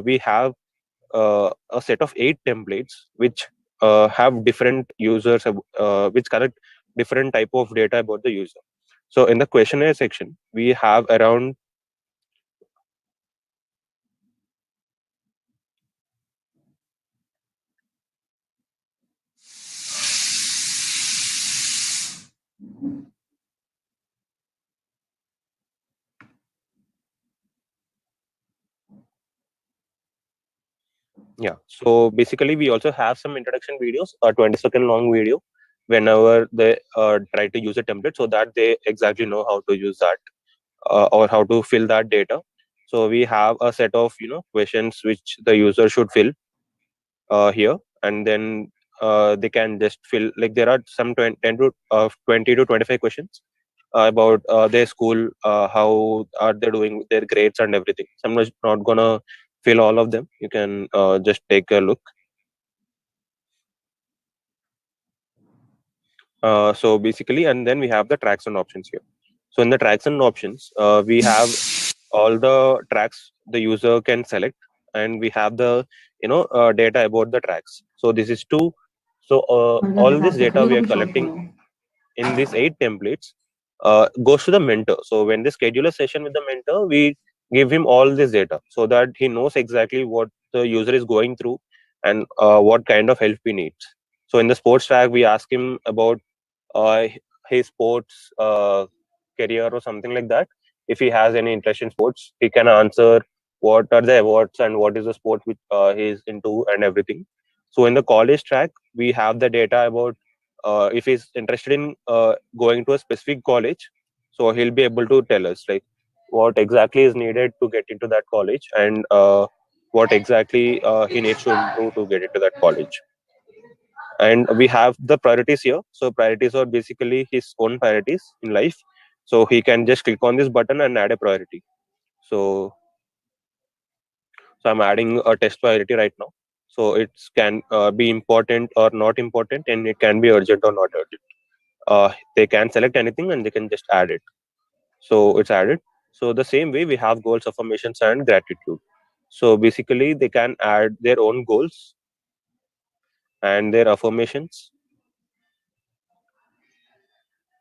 we have a set of 8 templates which have different users, which collect different type of data about the user. So in the questionnaire section, we have around yeah. So basically, we also have some introduction videos, a 20-second long video, whenever they try to use a template, so that they exactly know how to use that or how to fill that data. So we have a set of questions which the user should fill here, and then they can just fill, like there are some 10 to 20 to 25 questions about their school, how are they doing with their grades and everything. So I'm not gonna fill all of them. You can just take a look. So basically, and then we have the tracks and options here. So in the tracks and options, we have all the tracks the user can select, and we have the data about the tracks. So this is two. So all this data we are collecting in these 8 templates goes to the mentor. So when they schedule a session with the mentor, we give him all this data so that he knows exactly what the user is going through and what kind of help he needs. So in the sports track, we ask him about uh, his sports career or something like that. If he has any interest in sports, he can answer what are the awards and what is the sport which he is into and everything. So in the college track, we have the data about if he's interested in going to a specific college, so he'll be able to tell us like what exactly is needed to get into that college, and what exactly he needs to improve to get into that college. And we have the priorities here. So priorities are basically his own priorities in life. So he can just click on this button and add a priority. So so I'm adding a test priority right now. So it can be important or not important, and it can be urgent or not urgent. They can select anything and they can just add it. So it's added. So the same way we have goals, affirmations, and gratitude. So basically they can add their own goals and their affirmations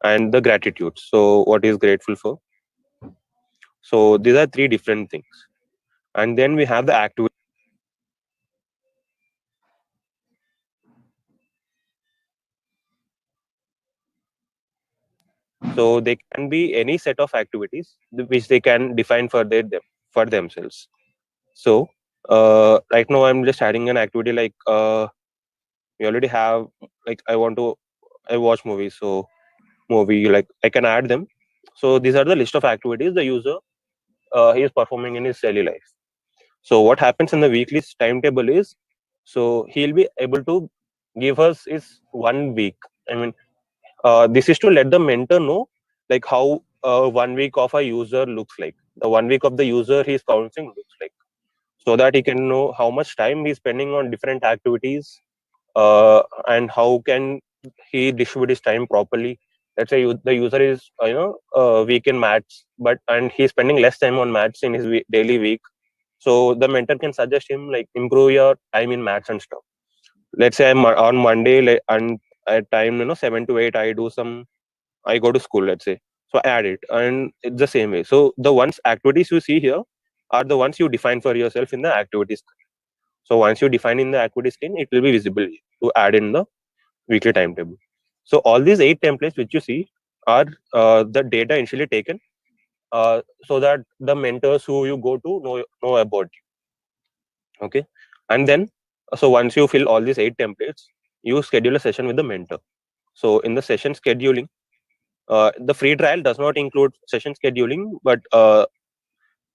and the gratitude. So what is grateful for? So these are 3 different things. And then we have the activity. So they can be any set of activities which they can define for for themselves. So right now I'm just adding an activity like we already have, like I watch movies. So movie, like I can add them. So these are the list of activities the user he is performing in his daily life. So what happens in the weekly timetable is, so he'll be able to give us is 1 week. I mean, this is to let the mentor know like how 1 week of a user looks like. The 1 week of the user he's counting looks like, so that he can know how much time he's spending on different activities, and how can he distribute his time properly. Let's say the user is weak in maths, but and he's spending less time on maths in his daily week. So the mentor can suggest him like improve your time in maths and stuff. Let's say I'm on Monday, like, and at time 7 to 8 I go to school, let's say. So I add it, and it's the same way. So the ones activities you see here are the ones you define for yourself in the activities. So once you define in the activity screen, it will be visible to add in the weekly timetable. So all these 8 templates which you see are the data initially taken, so that the mentors who you go to know about you. Okay, and then so once you fill all these 8 templates, you schedule a session with the mentor. So in the session scheduling, the free trial does not include session scheduling, but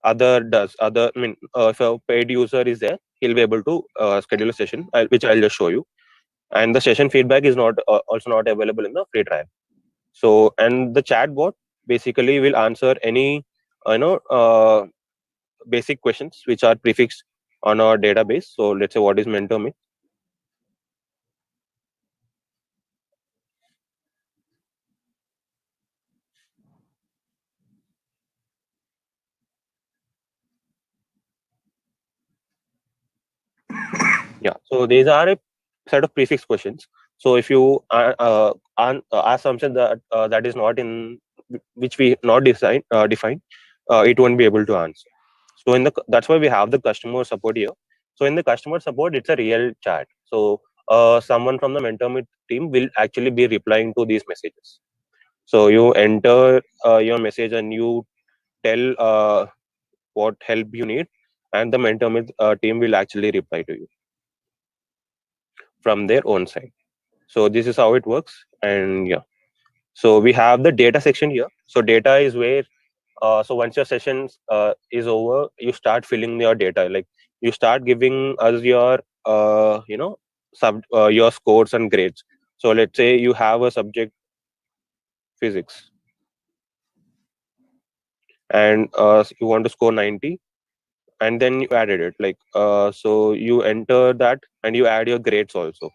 other does. Other, I mean, if a paid user is there, he'll be able to schedule a session, which I'll just show you. And the session feedback is not also not available in the free trial. So, and the chatbot basically will answer any basic questions which are prefixed on our database. So let's say what is MentorMitr. Yeah. So these are a set of prefix questions. So if you ask something that that is not in which we not define, it won't be able to answer. So that's why we have the customer support here. So in the customer support, it's a real chat. So someone from the MentorMitr team will actually be replying to these messages. So you enter your message and you tell what help you need, and the MentorMitr team will actually reply to you from their own side. So this is how it works. And yeah, so we have the data section here. So data is where so once your session is over, you start filling your data. Like you start giving us your your scores and grades. So let's say you have a subject physics, and you want to score 90, and then you added it. Like so you enter that and you add your grades also.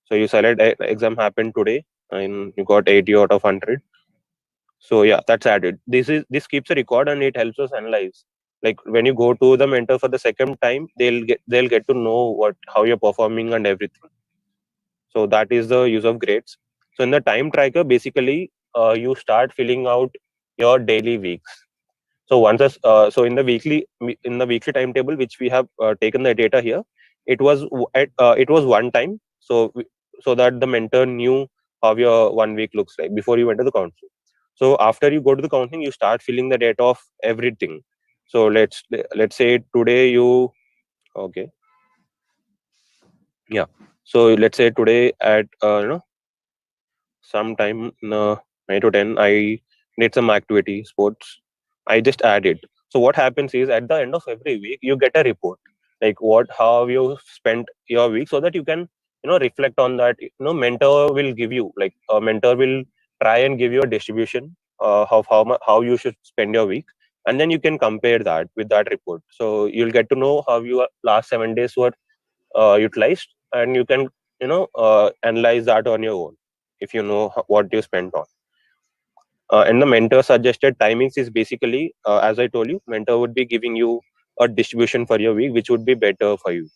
So you select exam happened today and you got 80 out of 100. So yeah, that's added. This keeps a record and it helps us analyze. Like when you go to the mentor for the second time, they'll get to know what how you're performing and everything. So that is the use of grades. So in the time tracker, basically, you start filling out your daily weeks. So so in the weekly timetable, which we have taken the data here, it was one time. So that the mentor knew how your 1 week looks like before you went to the counseling. So after you go to the counseling, you start filling the data of everything. So let's say today you okay yeah. So let's say today at sometime 9 to 10 I need some activity sports. I just add it. So what happens is at the end of every week you get a report, like what how have you spent your week, so that you can reflect on that. Mentor will give you, like a mentor will try and give you a distribution how you should spend your week, and then you can compare that with that report. So you'll get to know how your last 7 days were utilized, and you can analyze that on your own if you know what you spent on. And the mentor suggested timings is basically, as I told you, mentor would be giving you a distribution for your week which would be better for you.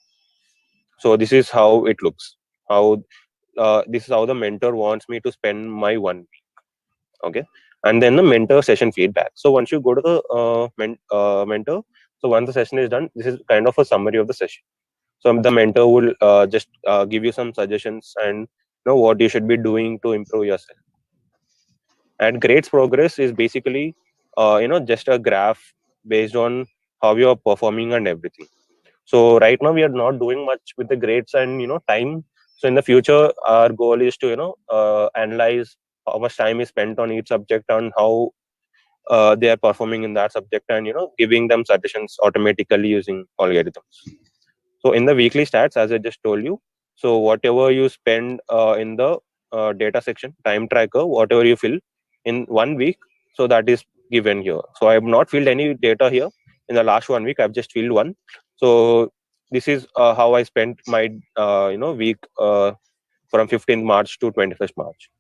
So this is how it looks. How This is how the mentor wants me to spend my 1 week. Okay. And then the mentor session feedback. So once you go to the mentor, so once the session is done, this is kind of a summary of the session. So the mentor will just give you some suggestions and know what you should be doing to improve yourself. And grades progress is basically just a graph based on how you are performing and everything. So right now we are not doing much with the grades and time. So in the future our goal is to analyze how much time is spent on each subject and how they are performing in that subject, and giving them suggestions automatically using algorithms. So in the weekly stats, as I just told you, so whatever you spend in the data section, time tracker, whatever you fill in 1 week, so that is given here. So I have not filled any data here in the last 1 week. I've just filled one. So this is how I spent my week from 15th March to 21st March.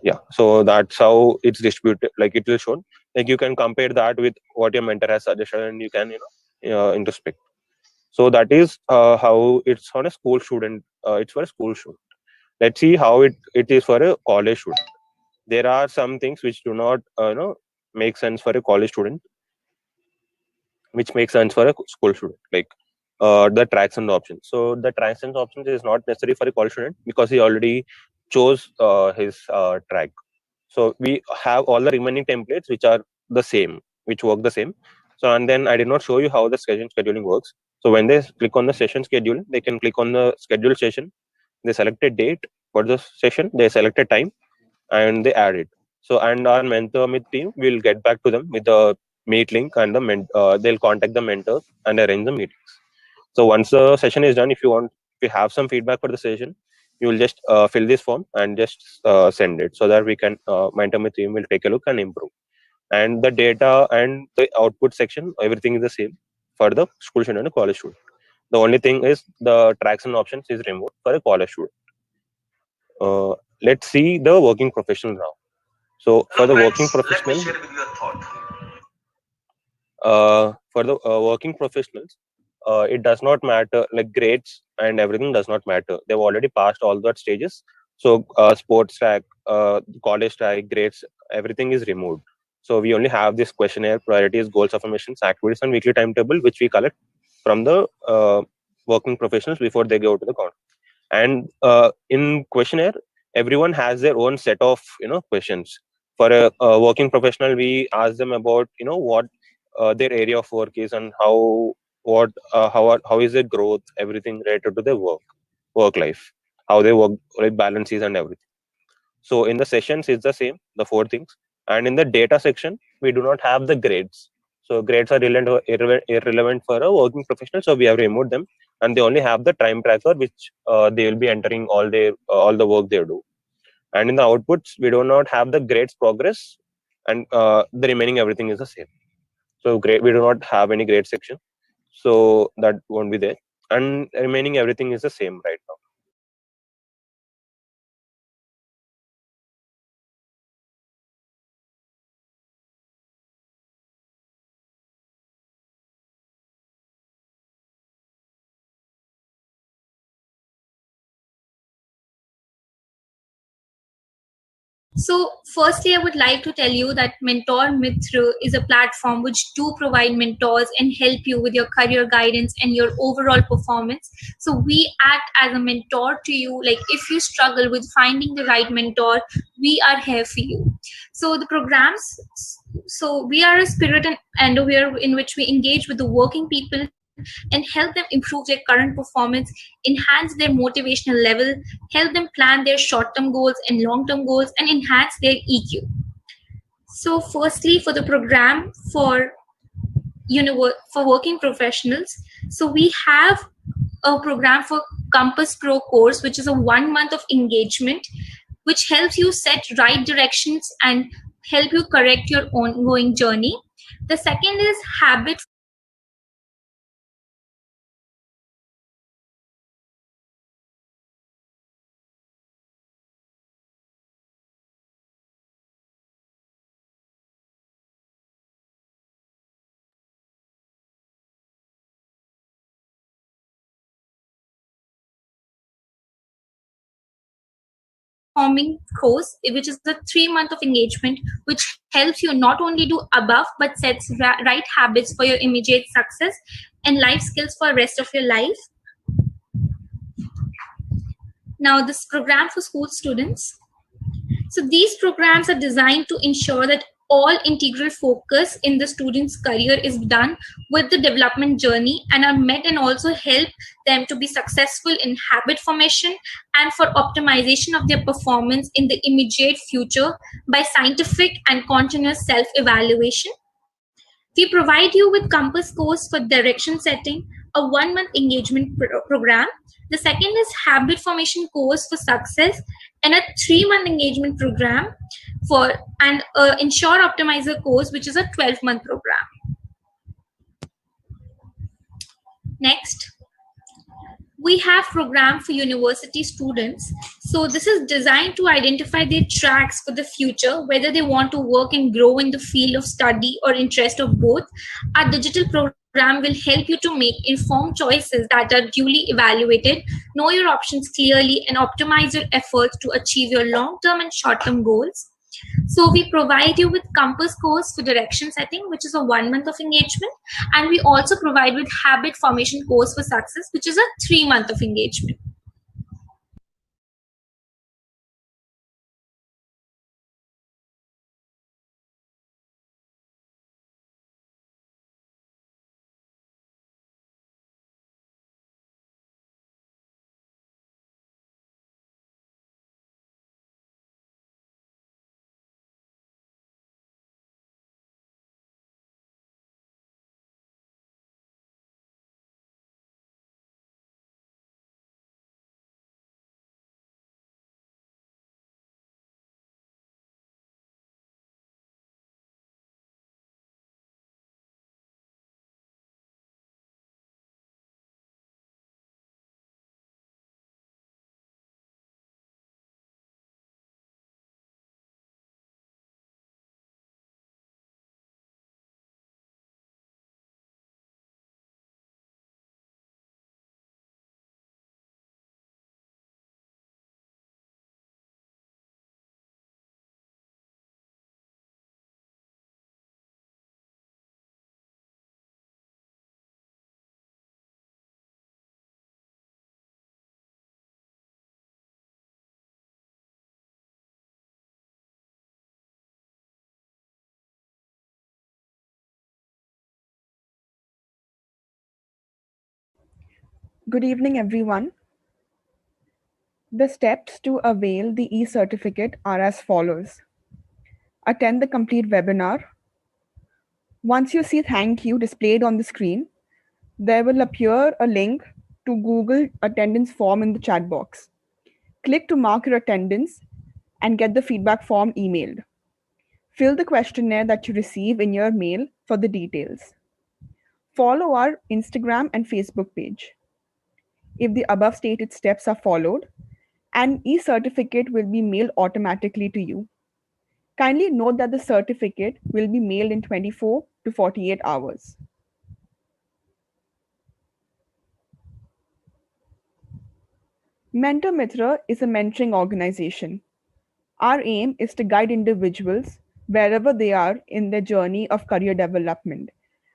Yeah. So that's how it's distributed. Like it will show. Like you can compare that with what your mentor has suggested, and you can introspect. So that is how it's on a school student. It's for a school student. Let's see how it is for a college student. There are some things which do not make sense for a college student, which makes sense for a school student, like the tracks and options. So the tracks and options is not necessary for a college student because he already chose his track. So we have all the remaining templates which are the same, which work the same. So and then I did not show you how the scheduling works. So when they click on the session schedule, they can click on the schedule session. They select a date for the session. They select a time and they add it. So and our MentorMitr team will get back to them with the meet link, and they'll contact the mentors and arrange the meetings. So once the session is done, if you have some feedback for the session, you will just fill this form and just send it, so that we can MentorMitr team will take a look and improve. And the data and the output section, everything is the same for the school student and the college student. The only thing is the tracks and options is removed for a college student. Let's see the working professional now. So for the working professional, for the working professionals, it does not matter, like grades and everything does not matter. They've already passed all that stages. So sports track, college track, grades, everything is removed. So we only have this questionnaire, priorities, goals, affirmations, activities, and weekly timetable, which we collect from the working professionals before they go to the con. And in questionnaire, everyone has their own set of questions. For a working professional, we ask them about what their area of work is, and how is their growth, everything related to their work life, how they work like balances and everything. So in the sessions, it's the same, the four things. And in the data section, we do not have the grades. So grades are irrelevant for a working professional. So we have removed them, and they only have the time tracker, which they will be entering all the work they do. And in the outputs, we do not have the grades progress, and the remaining everything is the same. So grade, we do not have any grade section, so that won't be there. And remaining everything is the same right now. So, firstly, I would like to tell you that MentorMitr is a platform which do provide mentors and help you with your career guidance and your overall performance. So, we act as a mentor to you. Like, if you struggle with finding the right mentor, we are here for you. So, the programs. So, we are a spirit and endowhere in which we engage with the working people and help them improve their current performance, enhance their motivational level, help them plan their short-term goals and long-term goals, and enhance their EQ. So, firstly, for the program for for working professionals, so we have a program for Compass Pro course, which is a 1 month of engagement, which helps you set right directions and help you correct your ongoing journey. The second is habit forming course, which is a 3 month of engagement, which helps you not only do above but sets right habits for your immediate success and life skills for the rest of your life. Now, this program for school students. So these programs are designed to ensure that all integral focus in the student's career is done with the development journey and are met and also help them to be successful in habit formation and for optimization of their performance in the immediate future by scientific and continuous self-evaluation. We provide you with Compass course for direction setting, a 1 month engagement program. The second is habit formation course for success and a 3 month engagement program for and ensure optimizer course, which is a 12-month program. Next, we have program for university students. So this is designed to identify their tracks for the future, whether they want to work and grow in the field of study or interest of both. Our digital program will help you to make informed choices that are duly evaluated, know your options clearly, and optimize your efforts to achieve your long-term and short-term goals. So we provide you with Compass course for direction setting, which is a 1 month of engagement, and we also provide with habit formation course for success, which is a 3 month of engagement. Good evening, everyone. The steps to avail the e certificate are as follows: attend the complete webinar. Once you see thank you displayed on the screen, there will appear a link to Google attendance form in the chat box. Click to mark your attendance and get the feedback form emailed. Fill the questionnaire that you receive in your mail for the details. Follow our Instagram and Facebook page. If the above stated steps are followed, an e certificate will be mailed automatically to you. Kindly note that the certificate will be mailed in 24 to 48 hours. MentorMitr is a mentoring organization. Our aim is to guide individuals wherever they are in their journey of career development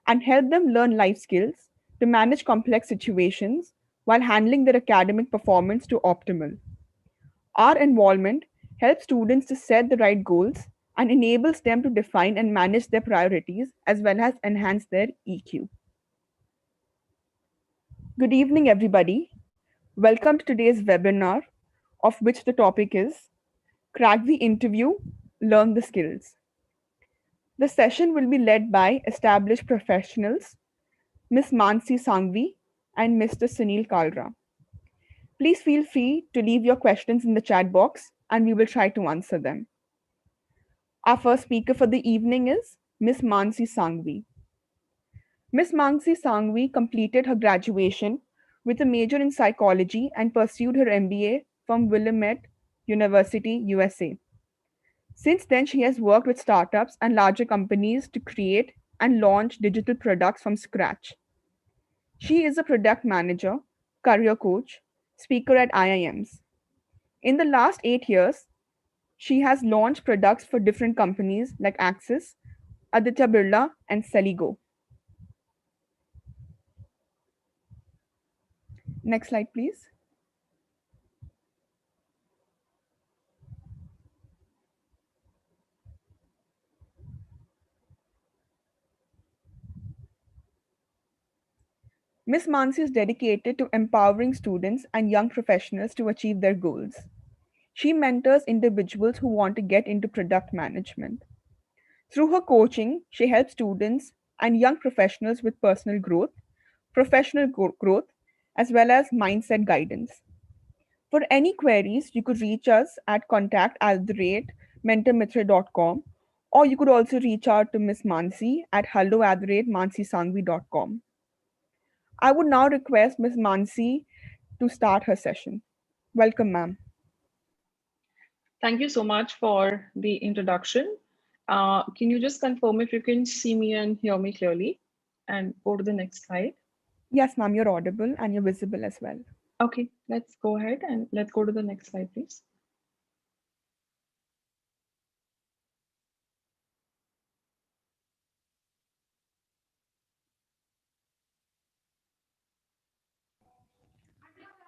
and help them learn life skills to manage complex situations while handling their academic performance to optimal. Our involvement helps students to set the right goals and enables them to define and manage their priorities as well as enhance their EQ. Good evening, everybody. Welcome to today's webinar, of which the topic is Crack the Interview, Learn the Skills. The session will be led by established professionals, Ms. Mansi Sangvi and Mr. Sunil Khalra. Please feel free to leave your questions in the chat box and we will try to answer them. Our first speaker for the evening is Ms. Mansi Sangvi. Ms. Mansi Sangvi completed her graduation with a major in psychology and pursued her MBA from Willamette University, USA. Since then, she has worked with startups and larger companies to create and launch digital products from scratch. She is a product manager, career coach, speaker at IIMs. In the last 8 years, she has launched products for different companies like Axis, Aditya Birla, and Celigo. Next slide, please. Ms. Mansi is dedicated to empowering students and young professionals to achieve their goals. She mentors individuals who want to get into product management. Through her coaching, she helps students and young professionals with personal growth, professional growth, as well as mindset guidance. For any queries, you could reach us at contact@mentormitr.com, or you could also reach out to Ms. Mansi at hello@mansisangvi.com. I would now request Ms. Mansi to start her session. Welcome, ma'am. Thank you so much for the introduction. Can you just confirm if you can see me and hear me clearly? And go to the next slide. Yes, ma'am, you're audible and you're visible as well. Okay, let's go ahead and let's go to the next slide, please.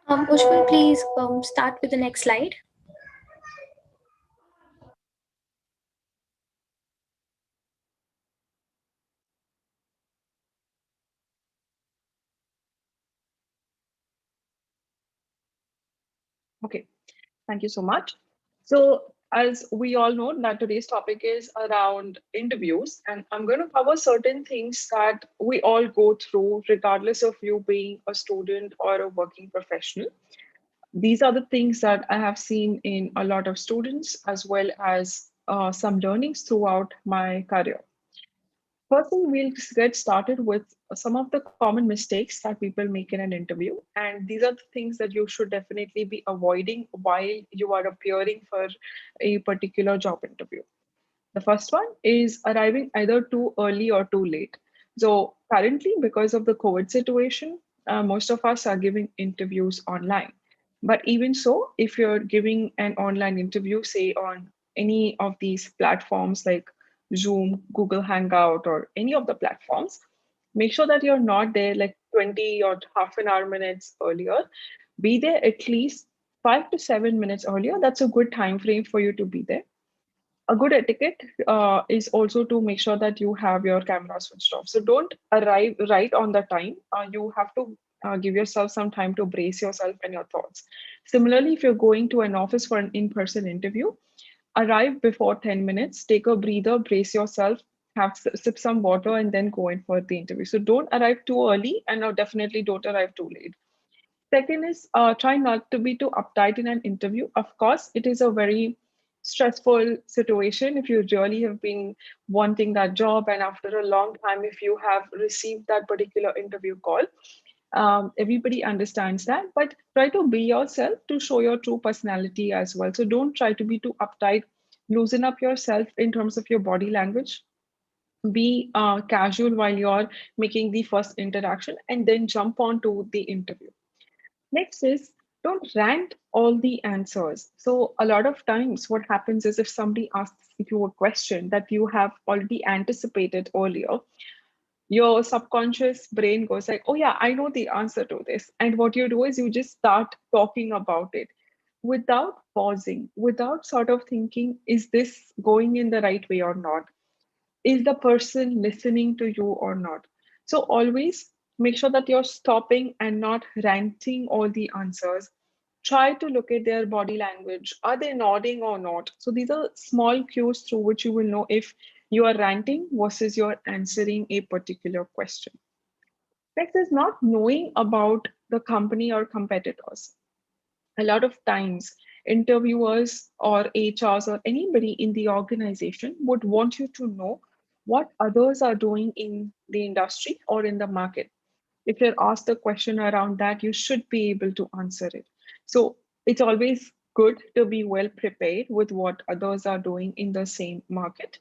Pushpal, please start with the next slide. Okay, thank you so much. So as we all know that today's topic is around interviews, and I'm going to cover certain things that we all go through regardless of you being a student or a working professional. These are the things that I have seen in a lot of students as well as some learnings throughout my career. First thing, we'll just get started with some of the common mistakes that people make in an interview. And these are the things that you should definitely be avoiding while you are appearing for a particular job interview. The first one is arriving either too early or too late. So, currently, because of the COVID situation, most of us are giving interviews online. But even so, if you're giving an online interview, say on any of these platforms like Zoom, Google Hangout, or any of the platforms, make sure that you're not there like 20 or half an hour minutes earlier. Be there at least 5 to 7 minutes earlier. That's a good time frame for you to be there. A good etiquette is also to make sure that you have your camera switched off. So don't arrive right on the time. You have to give yourself some time to brace yourself and your thoughts. Similarly, if you're going to an office for an in-person interview, arrive before 10 minutes, take a breather, brace yourself, have sip some water, and then go in for the interview. So don't arrive too early, and definitely don't arrive too late. Second is try not to be too uptight in an interview. Of course, it is a very stressful situation if you really have been wanting that job, and after a long time, if you have received that particular interview call, everybody understands that. But try to be yourself to show your true personality as well. So don't try to be too uptight. Loosen up yourself in terms of your body language. Be casual while you're making the first interaction, and then jump on to the interview. Next is don't rant all the answers. So a lot of times what happens is if somebody asks you a question that you have already anticipated earlier, your subconscious brain goes like, oh yeah, I know the answer to this. And what you do is you just start talking about it without pausing, without sort of thinking, is this going in the right way or not? Is the person listening to you or not? So always make sure that you're stopping and not ranting all the answers. Try to look at their body language. Are they nodding or not? So these are small cues through which you will know if you are ranting versus you're answering a particular question. Next is not knowing about the company or competitors. A lot of times, interviewers or HRs or anybody in the organization would want you to know what others are doing in the industry or in the market. If you're asked a question around that, you should be able to answer it. So it's always good to be well prepared with what others are doing in the same market.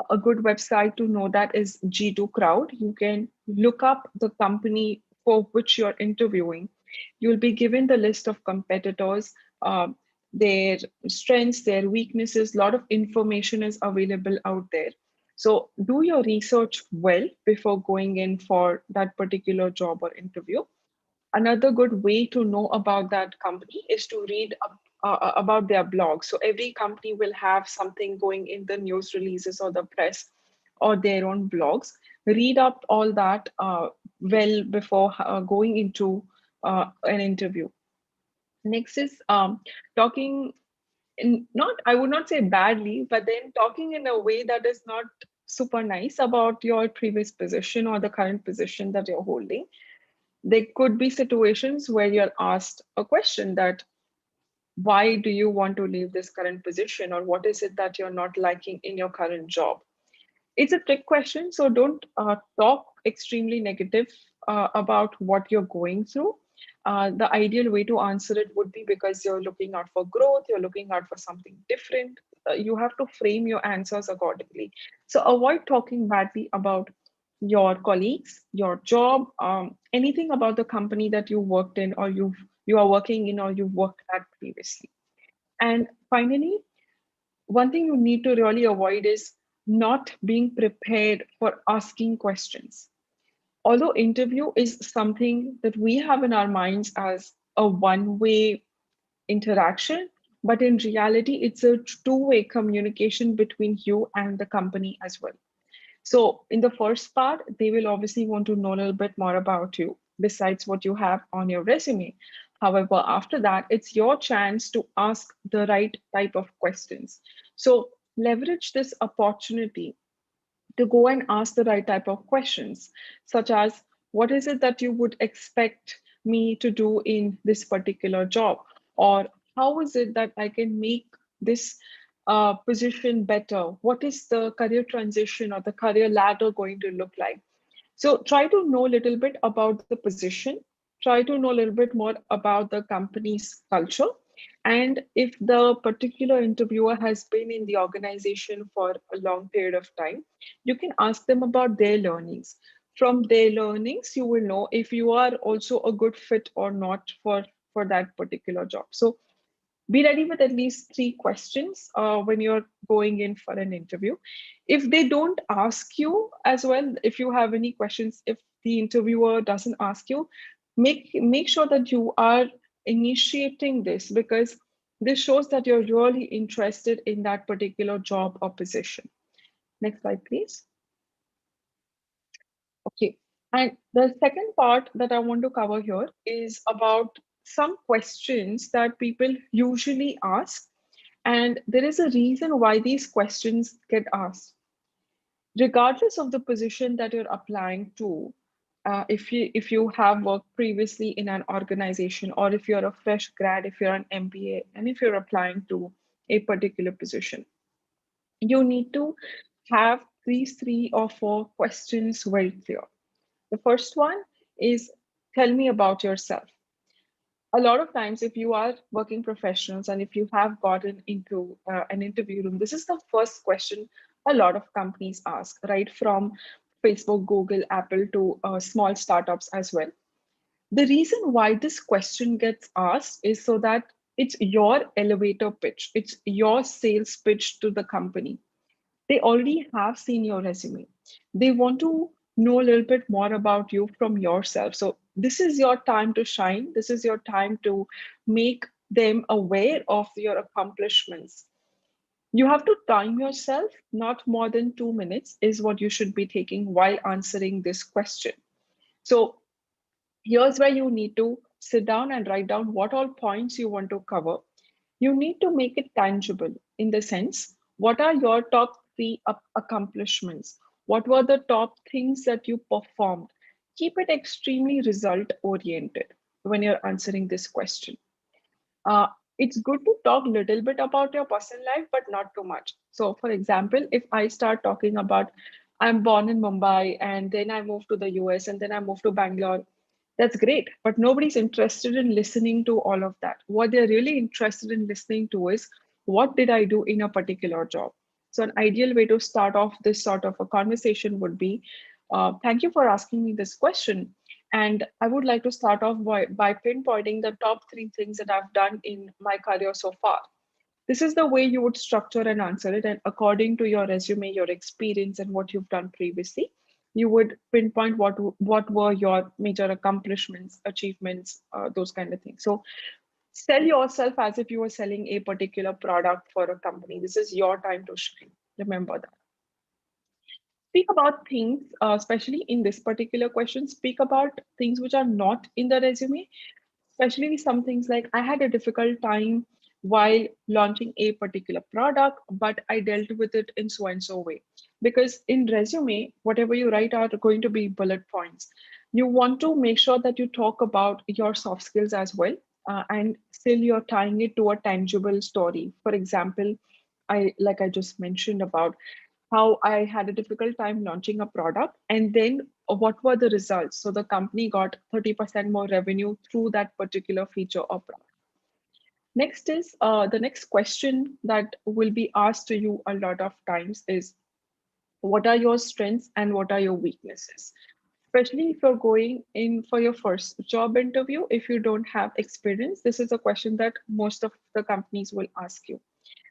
A good website to know that is G2 Crowd. You can look up the company for which you're interviewing. You'll be given the list of competitors, their strengths, their weaknesses. A lot of information is available out there. So do your research well before going in for that particular job or interview. Another good way to know about that company is to read about their blog. So every company will have something going in the news releases or the press or their own blogs. Read up all that well before going into an interview. Next is talking in not, I would not say badly, but then talking in a way that is not super nice about your previous position or the current position that you're holding. There could be situations where you're asked a question that why do you want to leave this current position, or what is it that you're not liking in your current job? It's a trick question, so don't talk extremely negative about what you're going through. The ideal way to answer it would be because you're looking out for growth, you're looking out for something different. You have to frame your answers accordingly. So avoid talking badly about your colleagues, your job, anything about the company that you worked in or you are working in or you've worked at previously. And finally, one thing you need to really avoid is not being prepared for asking questions. Although interview is something that we have in our minds as a one-way interaction, but in reality, it's a two-way communication between you and the company as well. So in the first part, they will obviously want to know a little bit more about you besides what you have on your resume. However, after that, it's your chance to ask the right type of questions. So leverage this opportunity to go and ask the right type of questions, such as what is it that you would expect me to do in this particular job? Or how is it that I can make this position better? What is the career transition or the career ladder going to look like? So try to know a little bit about the position, try to know a little bit more about the company's culture. And if the particular interviewer has been in the organization for a long period of time, you can ask them about their learnings. From their learnings, you will know if you are also a good fit or not for that particular job. So be ready with at least 3 questions when you're going in for an interview. If they don't ask you as well, if you have any questions, if the interviewer doesn't ask you, make sure that you are initiating this, because this shows that you're really interested in that particular job or position. Next slide, please. Okay. And the second part that I want to cover here is about some questions that people usually ask. And there is a reason why these questions get asked. Regardless of the position that you're applying to, if you have worked previously in an organization, or if you're a fresh grad, if you're an MBA, and if you're applying to a particular position, you need to have these 3 or 4 questions very clear. The first one is, tell me about yourself. A lot of times, if you are working professionals and if you have gotten into an interview room, this is the first question a lot of companies ask, right? From Facebook, Google, Apple to small startups as well. The reason why this question gets asked is so that it's your elevator pitch, it's your sales pitch to the company. They already have seen your resume. They want to know a little bit more about you from yourself. So this is your time to shine. This is your time to make them aware of your accomplishments. You have to time yourself. Not more than 2 minutes is what you should be taking while answering this question. So here's where you need to sit down and write down what all points you want to cover. You need to make it tangible, in the sense, what are your top 3 accomplishments? What were the top things that you performed? Keep it extremely result oriented when you're answering this question. uh, it's good to talk a little bit about your personal life, but not too much. So, for example, if I start talking about, I'm born in Mumbai and then I moved to the US and then I moved to Bangalore, that's great. But nobody's interested in listening to all of that. What they're really interested in listening to is, what did I do in a particular job? So, an ideal way to start off this sort of a conversation would be, thank you for asking me this question. And I would like to start off by pinpointing the top 3 things that I've done in my career so far. This is the way you would structure and answer it. And according to your resume, your experience, and what you've done previously, you would pinpoint what were your major accomplishments, achievements, those kind of things. So sell yourself as if you were selling a particular product for a company. This is your time to shine. Remember that. Speak about things, especially in this particular question, speak about things which are not in the resume, especially some things like, I had a difficult time while launching a particular product, but I dealt with it in so and so way. Because in resume, whatever you write are going to be bullet points. You want to make sure that you talk about your soft skills as well, and still you're tying it to a tangible story. For example, I just mentioned about how I had a difficult time launching a product, and then what were the results? So the company got 30% more revenue through that particular feature or product. Next is the next question that will be asked to you a lot of times is, what are your strengths and what are your weaknesses? Especially if you're going in for your first job interview, if you don't have experience, this is a question that most of the companies will ask you.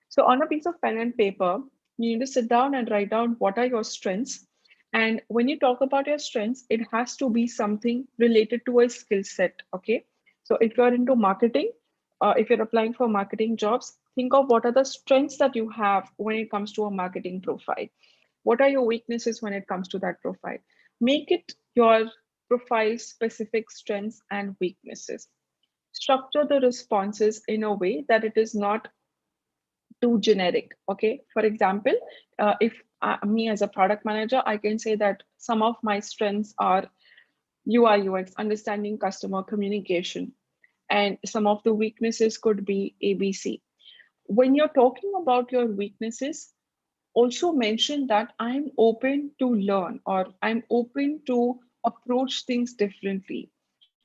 So on a piece of pen and paper, you need to sit down and write down what are your strengths. And when you talk about your strengths, it has to be something related to a skill set. Okay. So if you're into marketing, if you're applying for marketing jobs, think of what are the strengths that you have when it comes to a marketing profile. What are your weaknesses when it comes to that profile? Make it your profile specific strengths and weaknesses. Structure the responses in a way that it is not too generic. Okay. For example, if me as a product manager, I can say that some of my strengths are UI, UX, understanding customer communication, and some of the weaknesses could be ABC. When you're talking about your weaknesses, also mention that I'm open to learn, or I'm open to approach things differently.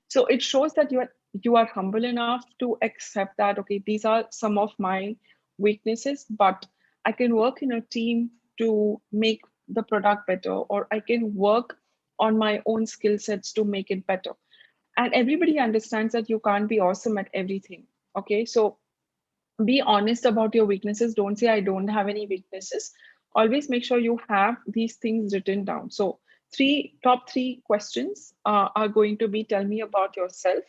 So it shows that you are humble enough to accept that, okay, these are some of my weaknesses, but I can work in a team to make the product better, or I can work on my own skill sets to make it better. And everybody understands that you can't be awesome at everything. Okay, so be honest about your weaknesses. Don't say I don't have any weaknesses. Always make sure you have these things written down. So top three questions are going to be, tell me about yourself,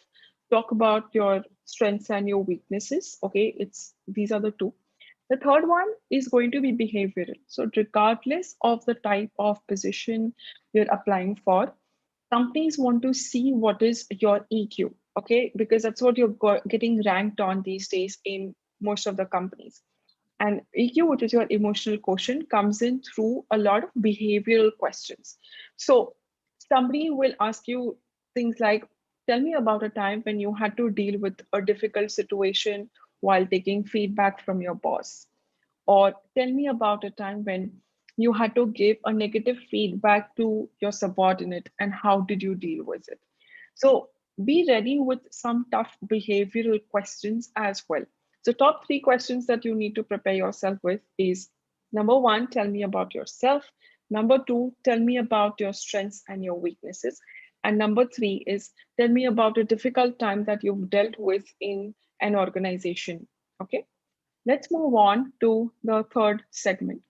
talk about your strengths and your weaknesses. Okay, it's these are the two. The third one is going to be behavioral. So regardless of the type of position you're applying for, Companies want to see what is your EQ, okay? Because that's what you're getting ranked on these days in most of the companies. And EQ, which is your emotional quotient, comes in through a lot of behavioral questions. So somebody will ask you things like, tell me about a time when you had to deal with a difficult situation while taking feedback from your boss. Or tell me about a time when you had to give a negative feedback to your subordinate and how did you deal with it? So be ready with some tough behavioral questions as well. So top three questions that you need to prepare yourself with is number one, tell me about yourself. Number two, tell me about your strengths and your weaknesses. And number three is tell me about a difficult time that you've dealt with in an organization. Okay. Let's move on to the third segment.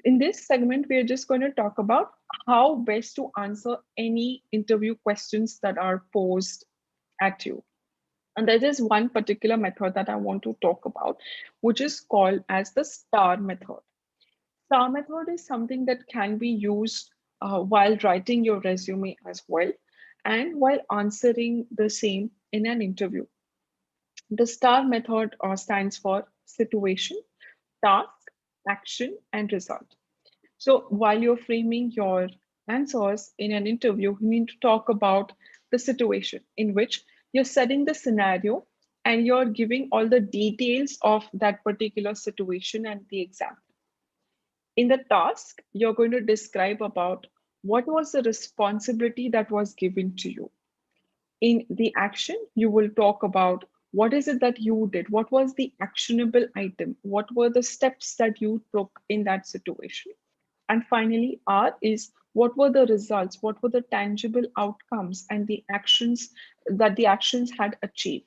In this segment, we are just going to talk about how best to answer any interview questions that are posed at you. And there is one particular method that I want to talk about, which is called as the STAR method. STAR method is something that can be used while writing your resume as well and while answering the same in an interview. The STAR method stands for situation, task, action, and result. So while you're framing your answers in an interview, you need to talk about the situation in which you're setting the scenario and you're giving all the details of that particular situation and the example. In the task, you're going to describe about what was the responsibility that was given to you. In the action, you will talk about what is it that you did, what was the actionable item, what were the steps that you took in that situation. And finally, R is what were the results, what were the tangible outcomes and the actions that the actions had achieved.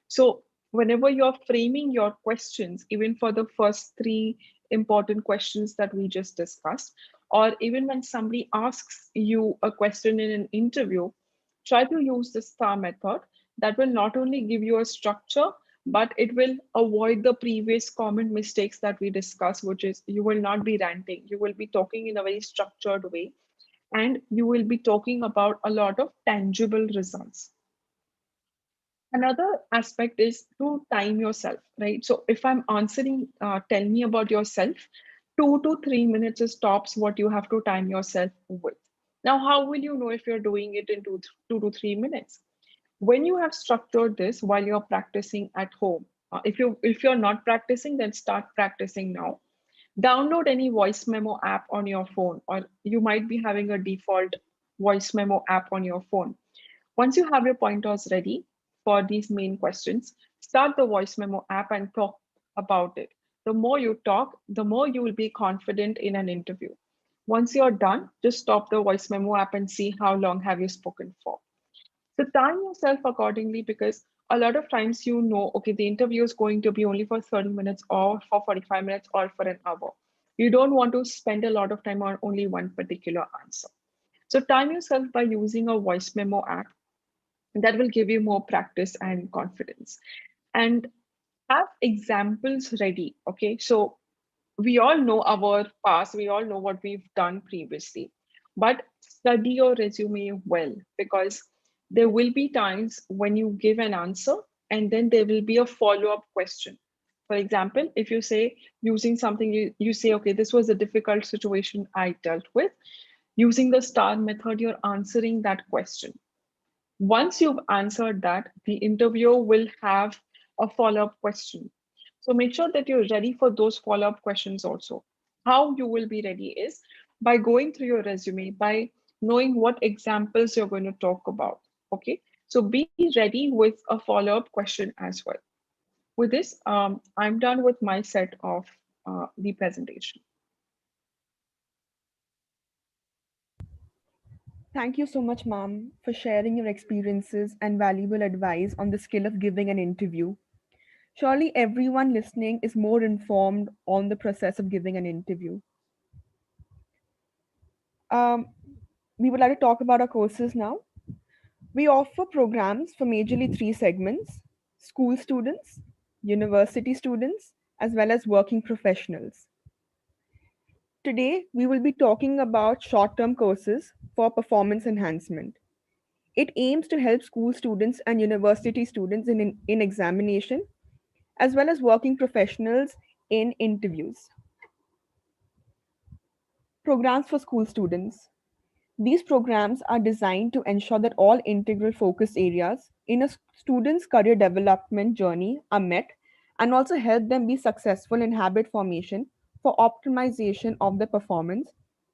So whenever you're framing your questions, even for the first three important questions that we just discussed, or even when somebody asks you a question in an interview, try to use the STAR method. That will not only give you a structure, but it will avoid the previous common mistakes that we discussed, which is you will not be ranting. You will be talking in a very structured way, and you will be talking about a lot of tangible results. Another aspect is to time yourself, right? So if I'm answering, tell me about yourself, 2 to 3 minutes is tops what you have to time yourself with. Now, how will you know if you're doing it in 2 to 3 minutes? When you have structured this while you're practicing at home, if you're not practicing, then start practicing now. Download any voice memo app on your phone, or you might be having a default voice memo app on your phone. Once you have your pointers ready for these main questions, start the voice memo app and talk about it. The more you talk, the more you will be confident in an interview. Once you're done, just stop the voice memo app and see how long have you spoken for. So time yourself accordingly, because a lot of times you know, okay, the interview is going to be only for 30 minutes or for 45 minutes or for an hour. You don't want to spend a lot of time on only one particular answer. So time yourself by using a voice memo app that will give you more practice and confidence. And have examples ready. Okay. So we all know our past, we all know what we've done previously, but study your resume well, because there will be times when you give an answer and then there will be a follow-up question. For example, if you say using something, you say, okay, this was a difficult situation I dealt with. Using the STAR method, you're answering that question. Once you've answered that, the interviewer will have a follow-up question. So make sure that you're ready for those follow-up questions also. How you will be ready is by going through your resume, by knowing what examples you're going to talk about. Okay. So be ready with a follow-up question as well. With this, I'm done with my set of the presentation. Thank you so much, ma'am, for sharing your experiences and valuable advice on the skill of giving an interview. Surely everyone listening is more informed on the process of giving an interview. Um, we would like to talk about our courses now. We offer programs for majorly three segments: school students, university students, as well as working professionals. Today, we will be talking about short term courses for performance enhancement. It aims to help school students and university students in examination, as well as working professionals in interviews. Programs for school students. These programs are designed to ensure that all integral focus areas in a student's career development journey are met and also help them be successful in habit formation for optimization of their performance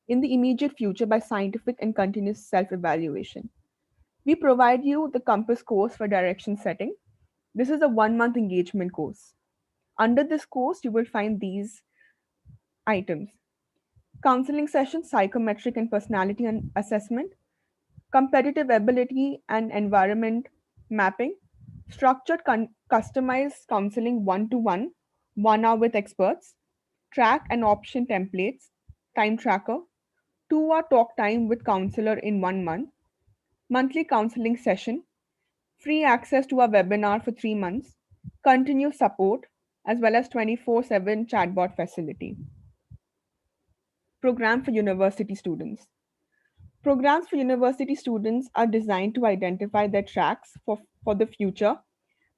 in the immediate future by scientific and continuous self evaluation. We provide you the Compass course for direction setting. This is a 1 month engagement course. Under this course, you will find these items: counseling sessions, psychometric and personality and assessment, competitive ability and environment mapping, structured customized counseling 1-to-1, 1 hour with experts, track and option templates, time tracker, 2 hour talk time with counselor in 1 month, monthly counseling session, free access to our webinar for 3 months, continuous support, as well as 24/7 chatbot facility. Program for university students. Programs for university students are designed to identify their tracks for the future,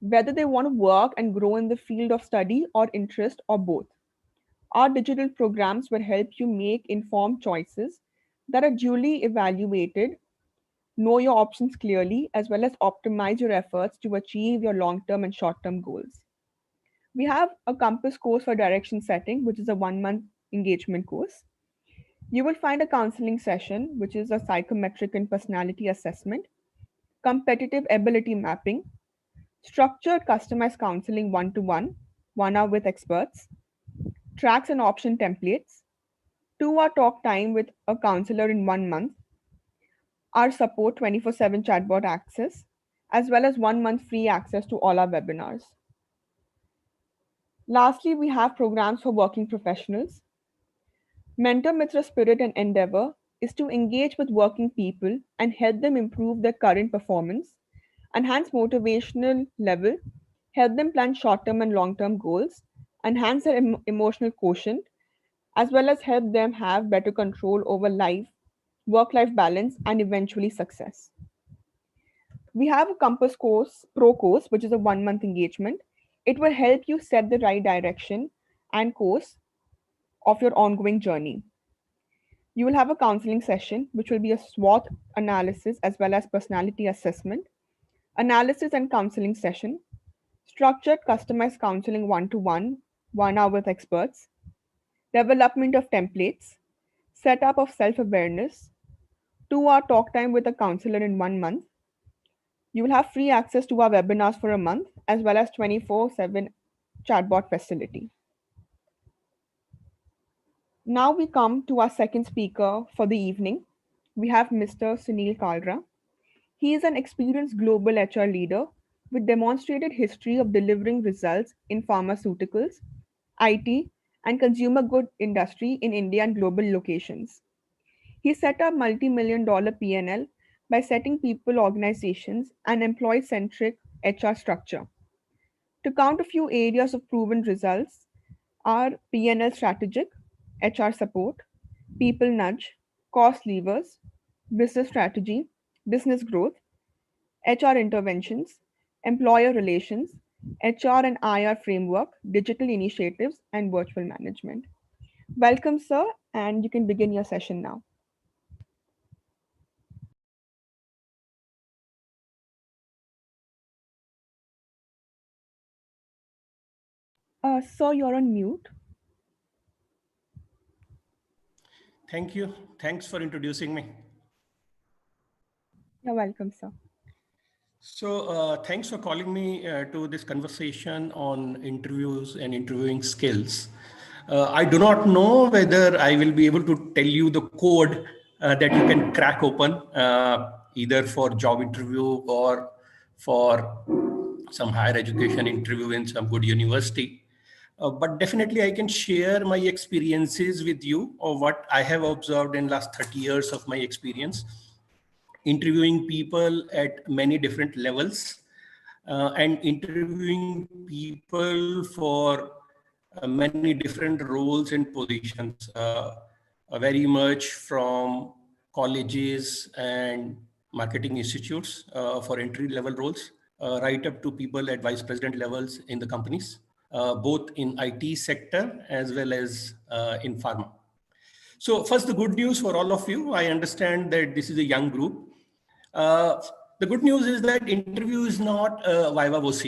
whether they want to work and grow in the field of study or interest or both. Our digital programs will help you make informed choices that are duly evaluated, know your options clearly, as well as optimize your efforts to achieve your long term and short term goals. We have a Compass course for direction setting, which is a 1 month engagement course. You will find a counseling session, which is a psychometric and personality assessment, competitive ability mapping, structured customized counseling 1-to-1, 1 hour with experts, tracks and option templates, 2 hour talk time with a counselor in 1 month, our support 24/7 chatbot access, as well as 1 month free access to all our webinars. Lastly, we have programs for working professionals. MentorMitr spirit and endeavor is to engage with working people and help them improve their current performance, enhance motivational level, help them plan short-term and long-term goals, enhance their emotional quotient, as well as help them have better control over life, work-life balance, and eventually success. We have a Compass course, Pro course, which is a 1 month engagement. It will help you set the right direction and course of your ongoing journey. You will have a counseling session, which will be a SWOT analysis as well as personality assessment, analysis and counseling session, structured customized counseling 1-to-1, 1 hour with experts, development of templates, setup of self awareness, 2 hour talk time with a counselor in 1 month. You will have free access to our webinars for a month as well as 24/7 chatbot facility. Now we come to our second speaker for the evening. We have Mr. Sunil Khalra. He is an experienced global HR leader with demonstrated history of delivering results in pharmaceuticals, IT, and consumer good industry in India and global locations. He set up multi-million dollar P&L by setting people, organizations, and employee-centric HR structure. To count a few areas of proven results are P&L strategic, HR support, people nudge, cost levers, business strategy, business growth, HR interventions, employer relations, HR and IR framework, digital initiatives, and virtual management. Welcome, sir, and you can begin your session now. Sir, you're on mute. Thank you. Thanks for introducing me. You're welcome, sir. So thanks for calling me to this conversation on interviews and interviewing skills. I do not know whether I will be able to tell you the code that you can crack open either for job interview or for some higher education interview in some good university. But definitely I can share my experiences with you or what I have observed in last 30 years of my experience interviewing people at many different levels and interviewing people for many different roles and positions. very much from colleges and marketing institutes for entry-level roles, right up to people at vice president levels in the companies, both in IT sector as well as in pharma. So first, the good news for all of you. I understand that this is a young group. The good news is that interview is not viva voce,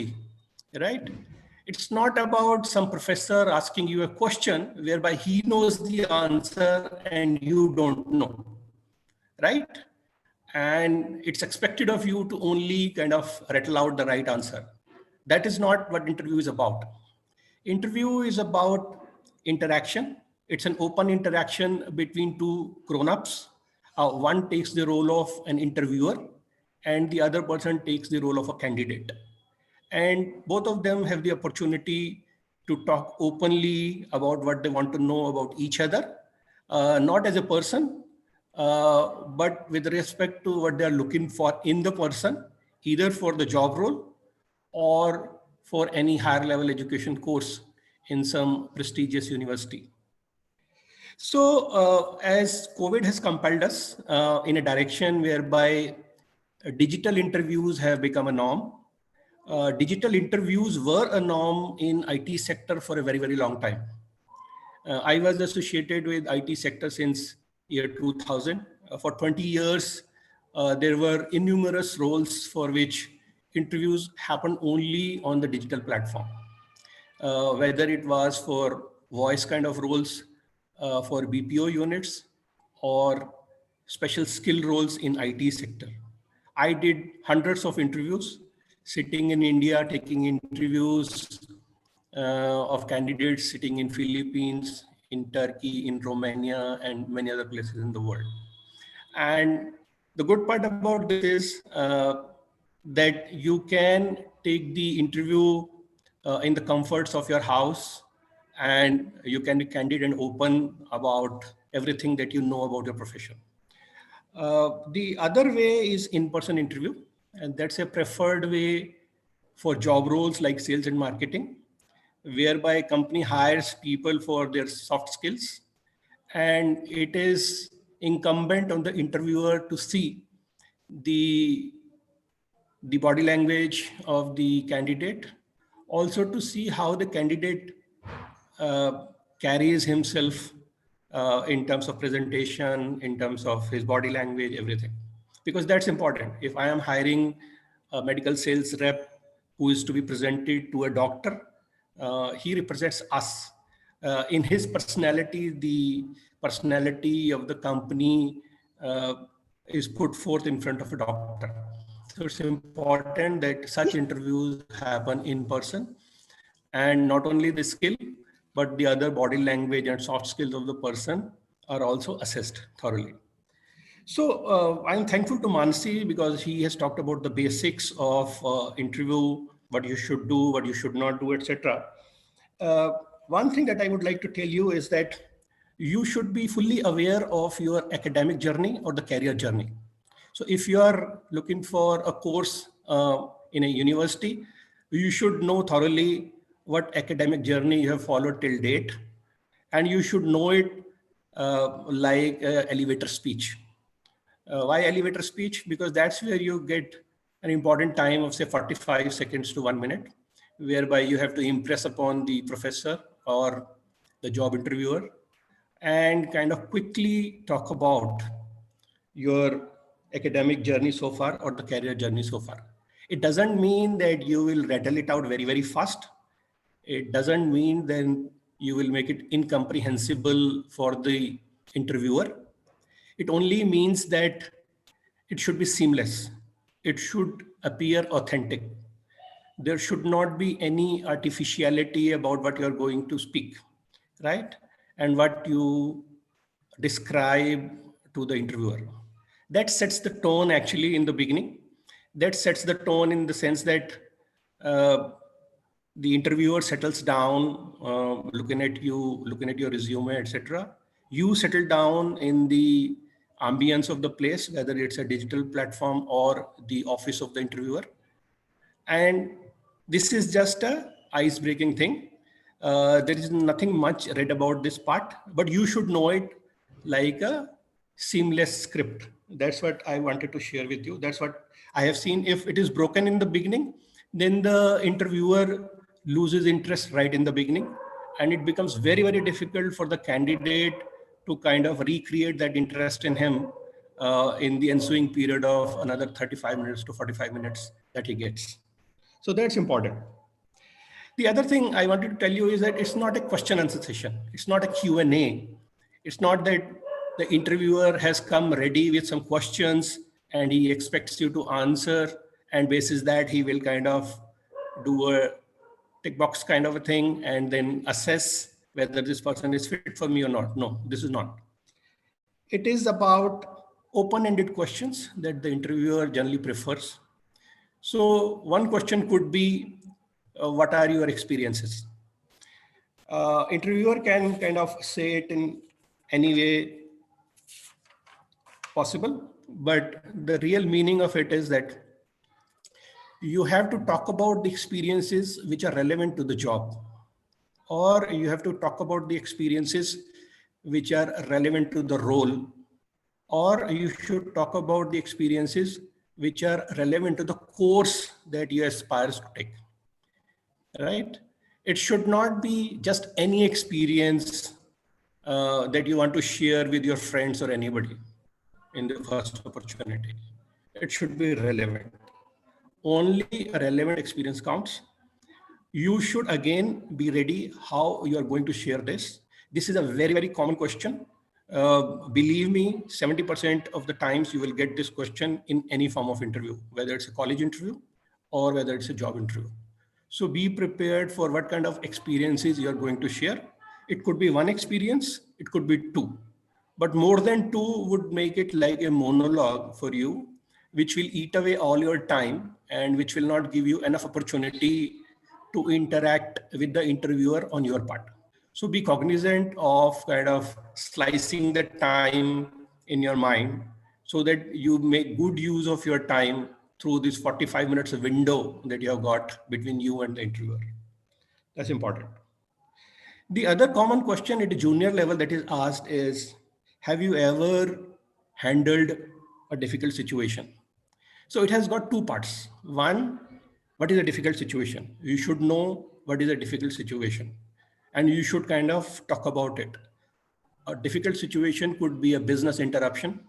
right? It's not about some professor asking you a question whereby he knows the answer and you don't know, right? And it's expected of you to only kind of rattle out the right answer. That is not what interview is about. Interview is about interaction. It's an open interaction between two grown-ups. One takes the role of an interviewer and the other person takes the role of a candidate. And both of them have the opportunity to talk openly about what they want to know about each other, not as a person, but with respect to what they're looking for in the person, either for the job role or for any higher level education course in some prestigious university. So as COVID has compelled us in a direction whereby digital interviews have become a norm, digital interviews were a norm in IT sector for a very, very long time. I was associated with IT sector since year 2000. For 20 years, there were innumerous roles for which interviews happened only on the digital platform. Whether it was for voice kind of roles for BPO units or special skill roles in IT sector. I did hundreds of interviews, sitting in India, taking interviews of candidates sitting in Philippines, in Turkey, in Romania, and many other places in the world. And the good part about this is that you can take the interview in the comforts of your house, and you can be candid and open about everything that you know about your profession. The other way is in-person interview, and that's a preferred way for job roles like sales and marketing, whereby a company hires people for their soft skills, and it is incumbent on the interviewer to see the body language of the candidate, also to see how the candidate carries himself in terms of presentation, in terms of his body language, everything. Because that's important. If I am hiring a medical sales rep who is to be presented to a doctor, he represents us. In his personality, the personality of the company is put forth in front of a doctor. So it's important that such interviews happen in person, and not only the skill, but the other body language and soft skills of the person are also assessed thoroughly. So I'm thankful to Mansi because he has talked about the basics of interview, what you should do, what you should not do, etc. One thing that I would like to tell you is that you should be fully aware of your academic journey or the career journey. So if you are looking for a course in a university, you should know thoroughly what academic journey you have followed till date. And you should know it like elevator speech. Why elevator speech? Because that's where you get an important time of say 45 seconds to 1 minute, whereby you have to impress upon the professor or the job interviewer and kind of quickly talk about your academic journey so far or the career journey so far. It doesn't mean that you will rattle it out very, very fast. It doesn't mean then you will make it incomprehensible for the interviewer. It only means that it should be seamless. It should appear authentic. There should not be any artificiality about what you're going to speak, right? And what you describe to the interviewer. That sets the tone actually in the beginning. That sets the tone in the sense that the interviewer settles down, looking at you, looking at your resume, etc. You settle down in the ambience of the place, whether it's a digital platform or the office of the interviewer. And this is just a ice-breaking thing. There is nothing much read about this part, but you should know it like a seamless script. That's what I wanted to share with you. That's what I have seen. If it is broken in the beginning, then the interviewer loses interest right in the beginning, and it becomes very, very difficult for the candidate to kind of recreate that interest in him in the ensuing period of another 35 minutes to 45 minutes that he gets. So that's important. The other thing I wanted to tell you is that it's not a question answer session. It's not a Q&A. It's not that the interviewer has come ready with some questions and he expects you to answer, and basis that he will kind of do a tick box kind of a thing and then assess whether this person is fit for me or not. No, this is not. It is about open-ended questions that the interviewer generally prefers. So one question could be, what are your experiences? Interviewer can kind of say it in any way possible, but the real meaning of it is that you have to talk about the experiences which are relevant to the job, or you have to talk about the experiences which are relevant to the role, or you should talk about the experiences which are relevant to the course that you aspire to take, right? It should not be just any experience that you want to share with your friends or anybody in the first opportunity. It should be relevant. Only a relevant experience counts. You should again be ready how you are going to share this. This is a very, very common question. Believe me, 70% of the times you will get this question in any form of interview, whether it's a college interview or whether it's a job interview. So be prepared for what kind of experiences you're going to share. It could be one experience, it could be two, but more than two would make it like a monologue for you, which will eat away all your time and which will not give you enough opportunity to interact with the interviewer on your part. So be cognizant of kind of slicing the time in your mind so that you make good use of your time through this 45 minutes window that you have got between you and the interviewer. That's important. The other common question at a junior level that is asked is, have you ever handled a difficult situation? So it has got two parts. One, what is a difficult situation? You should know what is a difficult situation, and you should kind of talk about it. A difficult situation could be a business interruption.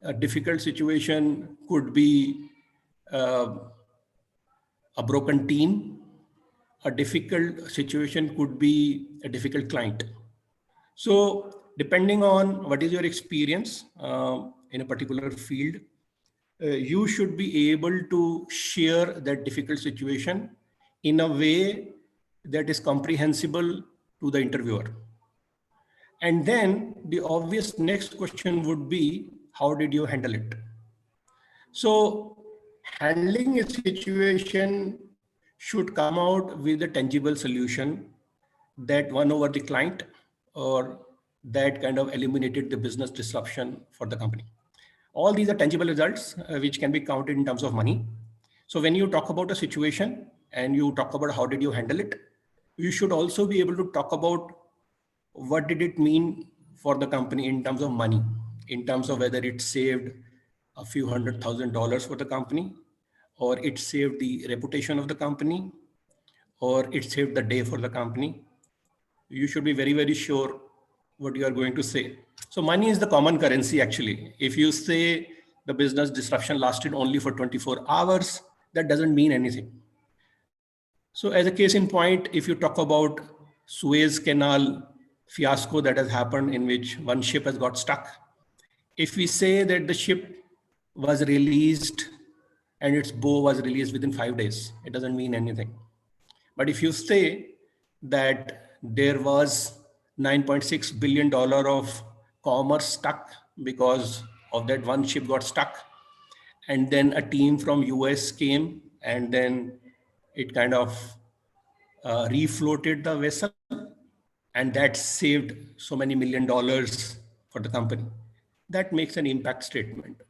A difficult situation could be a broken team. A difficult situation could be a difficult client. So depending on what is your experience in a particular field, you should be able to share that difficult situation in a way that is comprehensible to the interviewer. And then the obvious next question would be, how did you handle it? So handling a situation should come out with a tangible solution that won over the client or that kind of eliminated the business disruption for the company. All these are tangible results which can be counted in terms of money. So when you talk about a situation and you talk about how did you handle it, you should also be able to talk about what did it mean for the company in terms of money, in terms of whether it saved a few $100,000 for the company, or it saved the reputation of the company, or it saved the day for the company. You should be very, very sure what you are going to say. So money is the common currency actually. If you say the business disruption lasted only for 24 hours, that doesn't mean anything. So as a case in point, if you talk about Suez Canal fiasco that has happened in which one ship has got stuck, if we say that the ship was released and its bow was released within 5 days, it doesn't mean anything. But if you say that there was $9.6 billion of commerce stuck because of that one ship got stuck, and then a team from US came and then it kind of refloated the vessel, and that saved so many $1 million for the company. That makes an impact statement.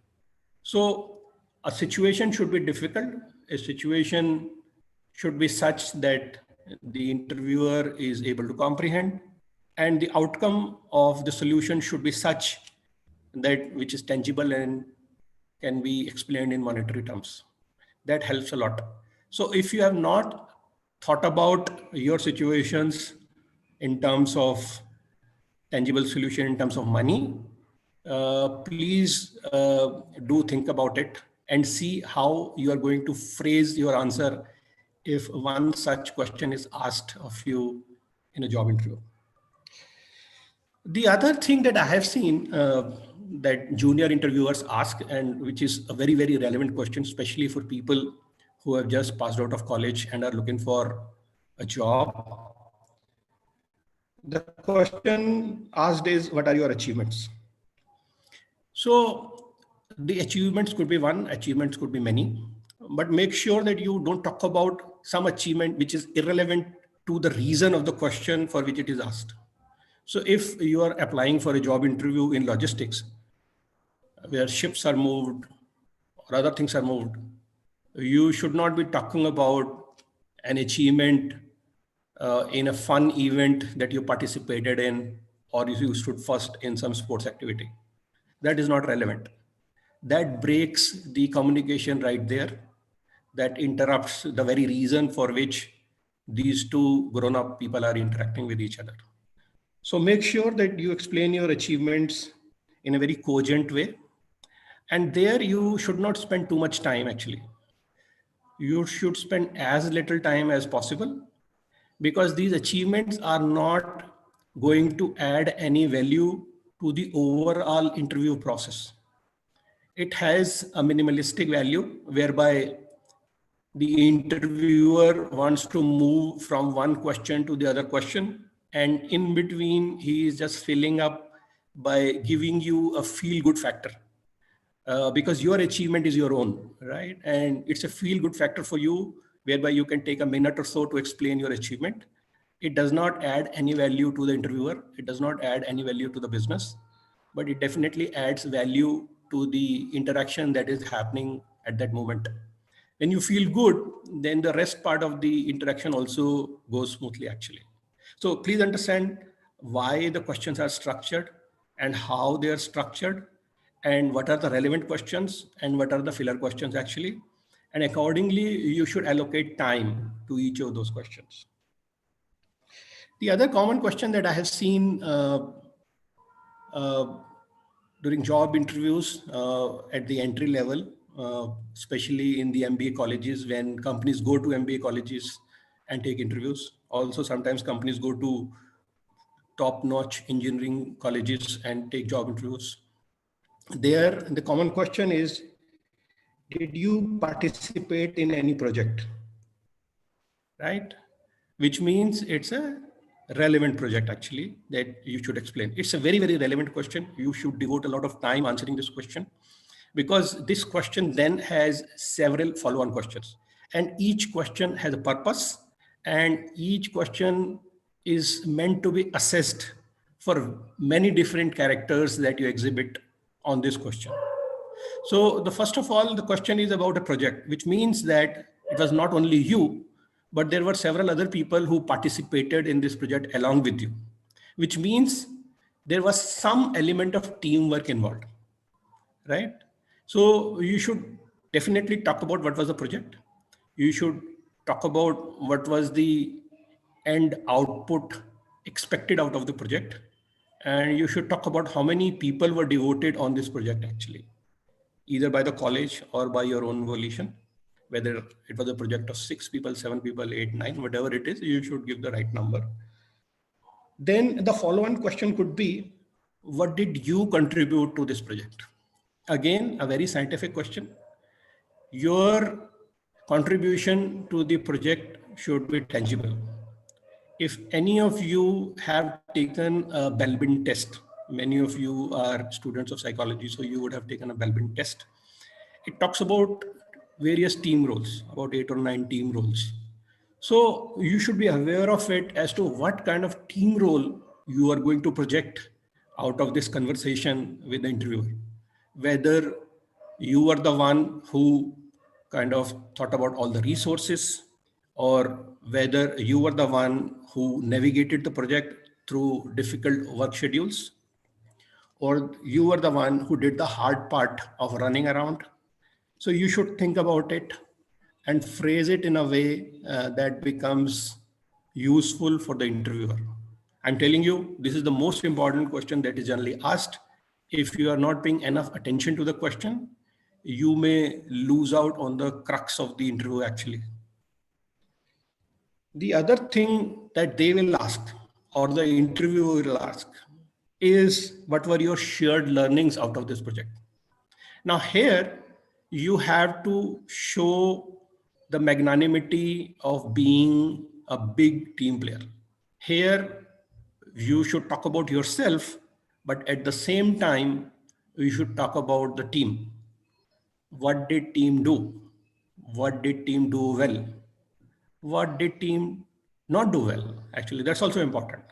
So a situation should be difficult. A situation should be such that the interviewer is able to comprehend, and the outcome of the solution should be such that which is tangible and can be explained in monetary terms. That helps a lot. So if you have not thought about your situations in terms of tangible solution, in terms of money, please do think about it and see how you are going to phrase your answer if one such question is asked of you in a job interview. The other thing that I have seen that junior interviewers ask, and which is a very, very relevant question, especially for people who have just passed out of college and are looking for a job. The question asked is, what are your achievements? So the achievements could be one, achievements could be many, but make sure that you don't talk about some achievement which is irrelevant to the reason of the question for which it is asked. So if you are applying for a job interview in logistics, where ships are moved or other things are moved, you should not be talking about an achievement in a fun event that you participated in, or you stood first in some sports activity. That is not relevant. That breaks the communication right there. That interrupts the very reason for which these two grown-up people are interacting with each other. So make sure that you explain your achievements in a very cogent way. And there you should not spend too much time actually. You should spend as little time as possible, because these achievements are not going to add any value to the overall interview process. It has a minimalistic value whereby the interviewer wants to move from one question to the other question, and in between he is just filling up by giving you a feel good factor. Because your achievement is your own, right? And it's a feel good factor for you, whereby you can take a minute or so to explain your achievement. It does not add any value to the interviewer. It does not add any value to the business, but it definitely adds value to the interaction that is happening at that moment. When you feel good, then the rest part of the interaction also goes smoothly actually. So please understand why the questions are structured and how they are structured, and what are the relevant questions and what are the filler questions actually. And accordingly, you should allocate time to each of those questions. The other common question that I have seen during job interviews at the entry level, especially in the MBA colleges, when companies go to MBA colleges and take interviews. Also, sometimes companies go to top-notch engineering colleges and take job interviews. There, the common question is, did you participate in any project? Right? Which means it's a relevant project actually that you should explain. It's a very, very relevant question. You should devote a lot of time answering this question, because this question then has several follow-on questions, and each question has a purpose, and each question is meant to be assessed for many different characters that you exhibit on this question. So the first of all, the question is about a project, which means that it was not only you, but there were several other people who participated in this project along with you, which means there was some element of teamwork involved, right? So you should definitely talk about what was the project. You should talk about what was the end output expected out of the project. And you should talk about how many people were devoted on this project actually, either by the college or by your own volition. Whether it was a project of 6 people, 7 people, 8, 9, whatever it is, you should give the right number. Then the follow-on question could be, what did you contribute to this project? Again, a very scientific question. Your contribution to the project should be tangible. If any of you have taken a Belbin test, many of you are students of psychology, so you would have taken a Belbin test. It talks about various team roles, about 8 or 9 team roles. So you should be aware of it as to what kind of team role you are going to project out of this conversation with the interviewer. Whether you are the one who kind of thought about all the resources, or whether you were the one who navigated the project through difficult work schedules, or you were the one who did the hard part of running around. So you should think about it and phrase it in a way that becomes useful for the interviewer. I'm telling you, this is the most important question that is generally asked. If you are not paying enough attention to the question, you may lose out on the crux of the interview actually. The other thing that they will ask, or the interviewer will ask, is what were your shared learnings out of this project? Now here, you have to show the magnanimity of being a big team player. Here, you should talk about yourself, but at the same time, you should talk about the team. What did team do? What did team do well? What did team not do well? Actually, that's also important.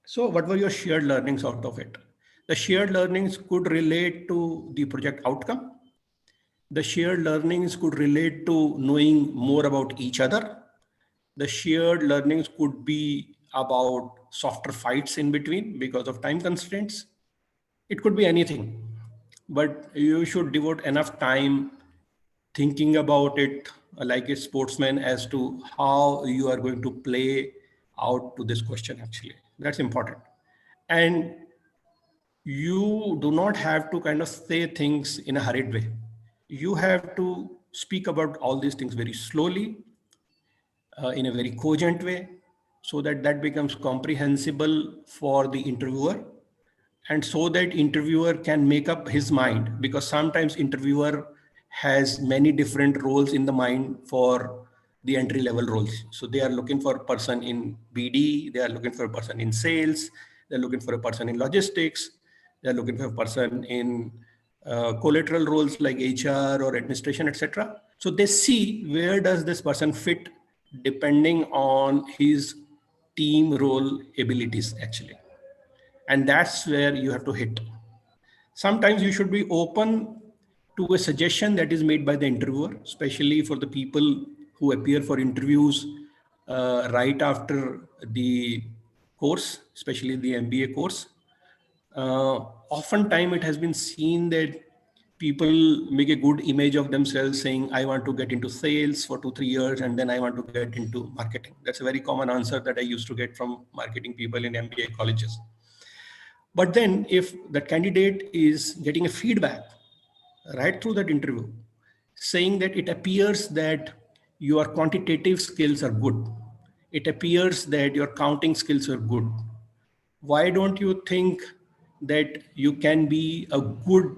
So what were your shared learnings out of it? The shared learnings could relate to the project outcome. The shared learnings could relate to knowing more about each other. The shared learnings could be about softer fights in between because of time constraints. It could be anything, but you should devote enough time thinking about it like a sportsman as to how you are going to play out to this question actually. That's important. And you do not have to kind of say things in a hurried way. You have to speak about all these things very slowly, in a very cogent way, so that that becomes comprehensible for the interviewer, and so that interviewer can make up his mind, because sometimes interviewer has many different roles in the mind for the entry level roles. So they are looking for a person in BD, they are looking for a person in sales, they're looking for a person in logistics, they're looking for a person in collateral roles like HR or administration, etc. So they see where does this person fit depending on his team role abilities actually. And that's where you have to hit. Sometimes you should be open to a suggestion that is made by the interviewer, especially for the people who appear for interviews right after the course, especially the MBA course. Oftentimes it has been seen that people make a good image of themselves saying, I want to get into sales for 2-3 years and then I want to get into marketing. That's a very common answer that I used to get from marketing people in MBA colleges. But then if the candidate is getting a feedback right through that interview, saying that it appears that your quantitative skills are good, it appears that your counting skills are good, why don't you think that you can be a good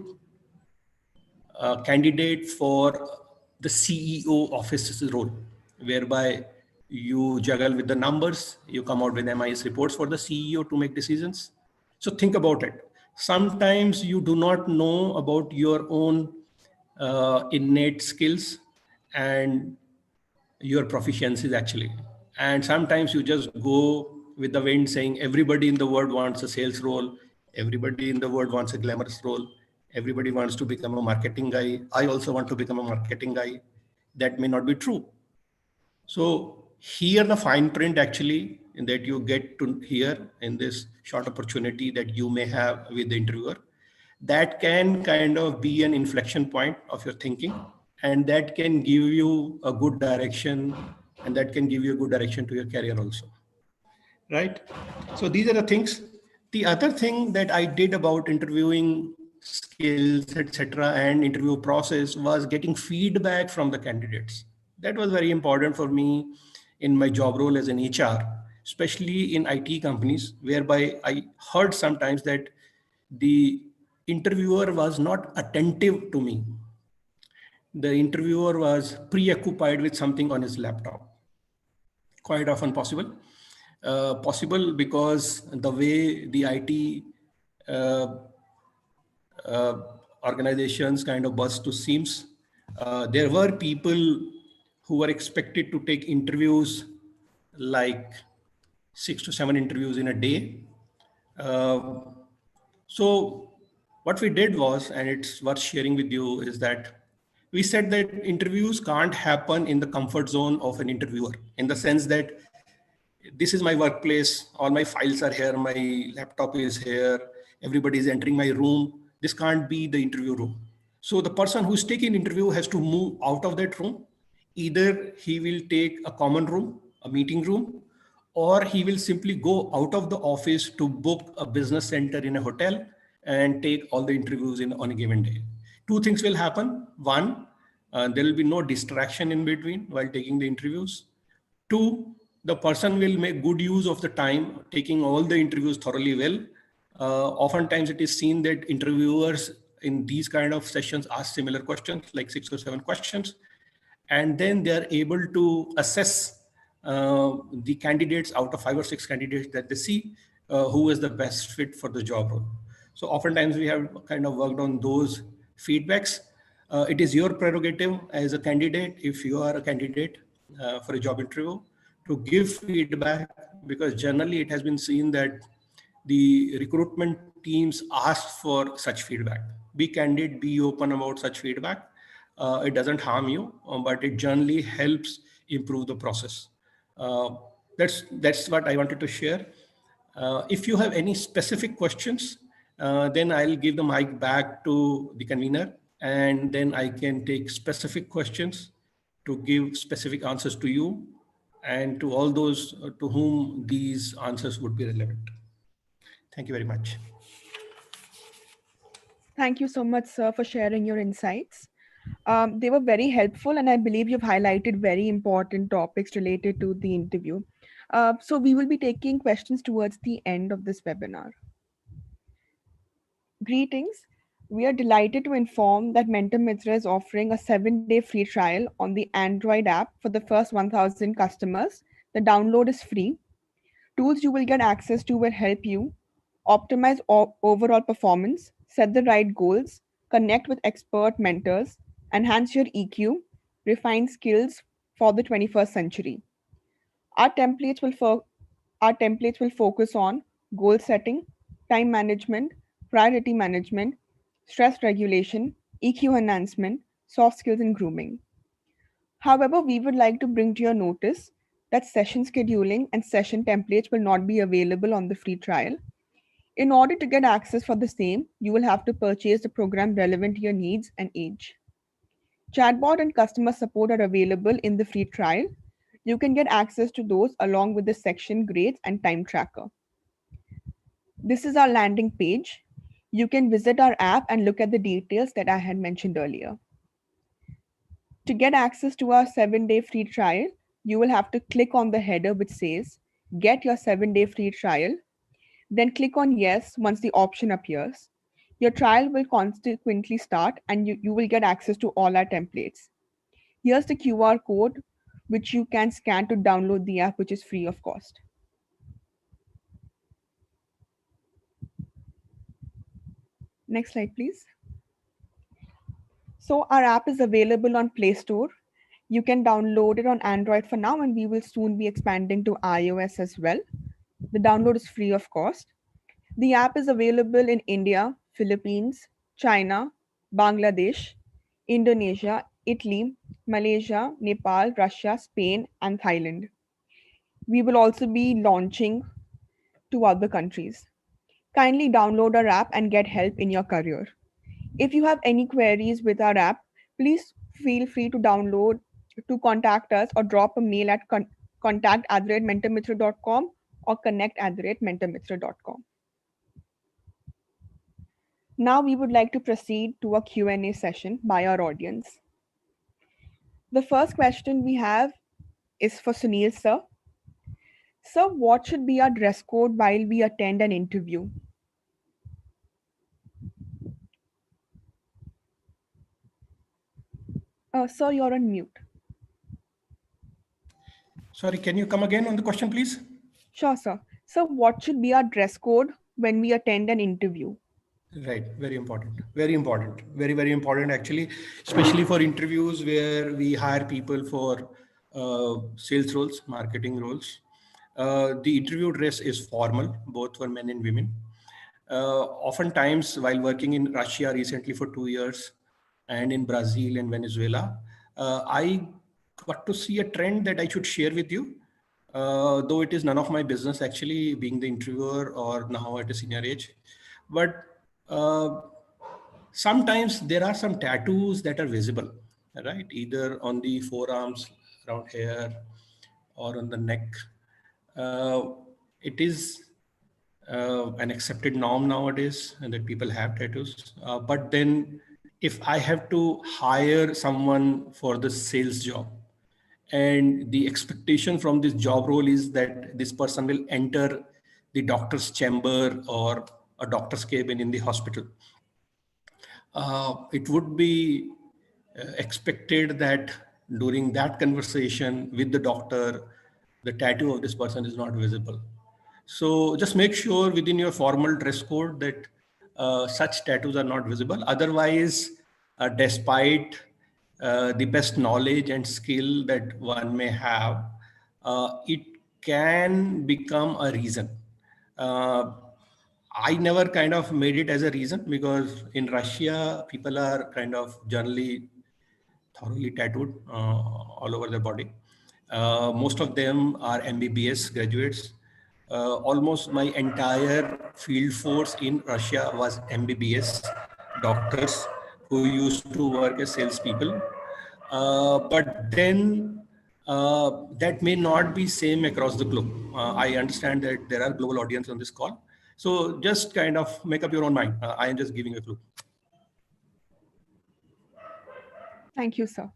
candidate for the CEO office's role, whereby you juggle with the numbers, you come out with MIS reports for the CEO to make decisions. So think about it. Sometimes you do not know about your own innate skills and your proficiencies actually. And sometimes you just go with the wind saying everybody in the world wants a sales role, everybody in the world wants a glamorous role, everybody wants to become a marketing guy. I also want to become a marketing guy. That may not be true. So here the fine print actually that you get to hear in this short opportunity that you may have with the interviewer, that can kind of be an inflection point of your thinking, and that can give you a good direction, and that can give you a good direction to your career also. Right? So these are the things. The other thing that I did about interviewing skills, etc., and interview process was getting feedback from the candidates. That was very important for me in my job role as an HR, especially in IT companies, whereby I heard sometimes that the interviewer was not attentive to me. The interviewer was preoccupied with something on his laptop. Quite often possible. Possible because the way the IT organizations kind of burst to seams. There were people who were expected to take interviews like 6 to 7 interviews in a day. So what we did was, and it's worth sharing with you, is that we said that interviews can't happen in the comfort zone of an interviewer, in the sense that this is my workplace, all my files are here, my laptop is here, everybody is entering my room. This can't be the interview room. So the person who's taking interview has to move out of that room. Either he will take a common room, a meeting room, or he will simply go out of the office to book a business center in a hotel and take all the interviews on a given day. Two things will happen. One, there will be no distraction in between while taking the interviews. Two, the person will make good use of the time, taking all the interviews thoroughly well. Oftentimes it is seen that interviewers in these kind of sessions ask similar questions, like 6 or 7 questions, and then they are able to assess the candidates out of 5 or 6 candidates that they see, who is the best fit for the job role. So oftentimes we have kind of worked on those feedbacks. It is your prerogative as a candidate, if you are a candidate for a job interview, to give feedback, because generally it has been seen that the recruitment teams ask for such feedback. Be candid, be open about such feedback. It doesn't harm you, but it generally helps improve the process. That's what I wanted to share. If you have any specific questions, then I'll give the mic back to the convener, and then I can take specific questions to give specific answers to you and to all those to whom these answers would be relevant. Thank you very much. Thank you so much, sir, for sharing your insights. They were very helpful, and I believe you've highlighted very important topics related to the interview. So we will be taking questions towards the end of this webinar. Greetings. We are delighted to inform that MentorMitr is offering a 7-day free trial on the Android app for the first 1,000 customers. The download is free. Tools you will get access to will help you optimize overall performance, set the right goals, connect with expert mentors, enhance your EQ, refine skills for the 21st century. Our templates will focus on goal setting, time management, priority management, stress regulation, EQ enhancement, soft skills, and grooming. However, we would like to bring to your notice that session scheduling and session templates will not be available on the free trial. In order to get access for the same, you will have to purchase the program relevant to your needs and age. Chatbot and customer support are available in the free trial. You can get access to those along with the section grades and time tracker. This is our landing page. You can visit our app and look at the details that I had mentioned earlier. To get access to our 7-day free trial, you will have to click on the header which says, "Get your 7-day free trial." Then click on yes once the option appears. Your trial will consequently start and you will get access to all our templates. Here's the QR code which you can scan to download the app, which is free of cost. Next slide, please. So our app is available on Play Store. You can download it on Android for now, and we will soon be expanding to iOS as well. The download is free of cost. The app is available in India, Philippines, China, Bangladesh, Indonesia, Italy, Malaysia, Nepal, Russia, Spain, and Thailand. We will also be launching to other countries. Kindly download our app and get help in your career. If you have any queries with our app, please feel free to contact us or drop a mail at contact@mentormitr.com or connect@mentormitr.com. Now we would like to proceed to a Q&A session by our audience. The first question we have is for Sunil, sir. Sir, what should be our dress code while we attend an interview? Sir, you're on mute. Sorry, can you come again on the question, please? Sure, sir. So what should be our dress code when we attend an interview? Right, very important, very important, very, very important actually, especially for interviews where we hire people for sales roles, marketing roles. The interview dress is formal, both for men and women. Oftentimes, while working in Russia recently for 2 years and in Brazil and Venezuela, I got to see a trend that I should share with you. though it is none of my business actually, being the interviewer or now at a senior age. But sometimes there are some tattoos that are visible, right? Either on the forearms, around here, or on the neck. It is an accepted norm nowadays and that people have tattoos. But then if I have to hire someone for the sales job, and the expectation from this job role is that this person will enter the doctor's chamber or a doctor's cabin in the hospital, it would be expected that during that conversation with the doctor, the tattoo of this person is not visible. So just make sure within your formal dress code that such tattoos are not visible. Otherwise, despite the best knowledge and skill that one may have, it can become a reason. I never kind of made it as a reason because in Russia, people are kind of generally thoroughly tattooed all over their body. Most of them are MBBS graduates. Almost my entire field force in Russia was MBBS doctors who used to work as salespeople. But then that may not be same across the globe. I understand that there are global audience on this call. So just kind of make up your own mind. I am just giving a clue. Thank you, sir.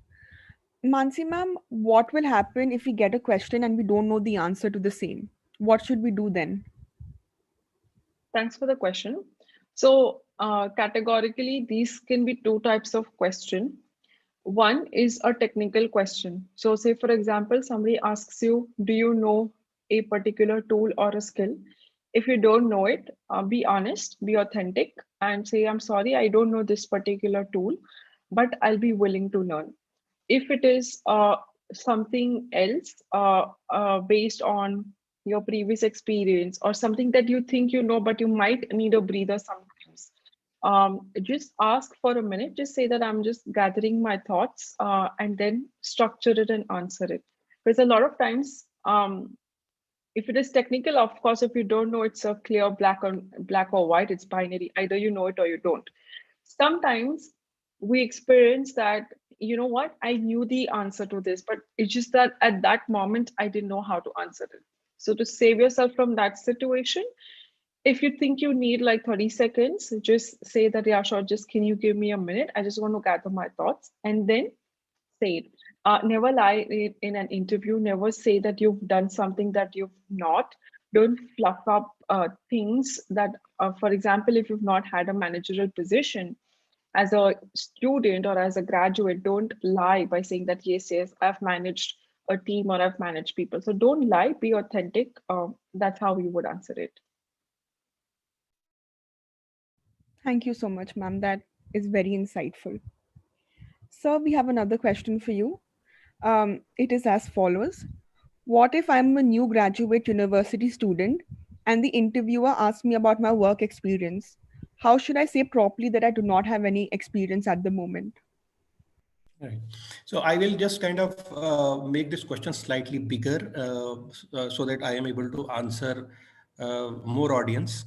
Mansi ma'am, what will happen if we get a question and we don't know the answer to the same? What should we do then? Thanks for the question. So categorically, these can be two types of question. One is a technical question. So say, for example, somebody asks you, do you know a particular tool or a skill? If you don't know it, be honest, be authentic, and say, I'm sorry, I don't know this particular tool, but I'll be willing to learn. If it is something else based on your previous experience or something that you think you know, but you might need a breather sometimes, just ask for a minute, just say that I'm just gathering my thoughts and then structure it and answer it. Because a lot of times, if it is technical, of course, if you don't know, it's a clear black or white, it's binary, either you know it or you don't. Sometimes we experience that, you know what, I knew the answer to this, but it's just that at that moment, I didn't know how to answer it. So to save yourself from that situation, if you think you need like 30 seconds, just say that, yeah, sure, just can you give me a minute? I just want to gather my thoughts and then say it. Never lie in an interview. Never say that you've done something that you've not. Don't fluff up things that, for example, if you've not had a managerial position, as a student or as a graduate, don't lie by saying that, yes, I've managed a team or I've managed people. So don't lie, be authentic. That's how you would answer it. Thank you so much, ma'am. That is very insightful. Sir, we have another question for you. It is as follows. What if I'm a new graduate university student and the interviewer asks me about my work experience? How should I say properly that I do not have any experience at the moment? Right. So I will just kind of make this question slightly bigger so that I am able to answer more audience.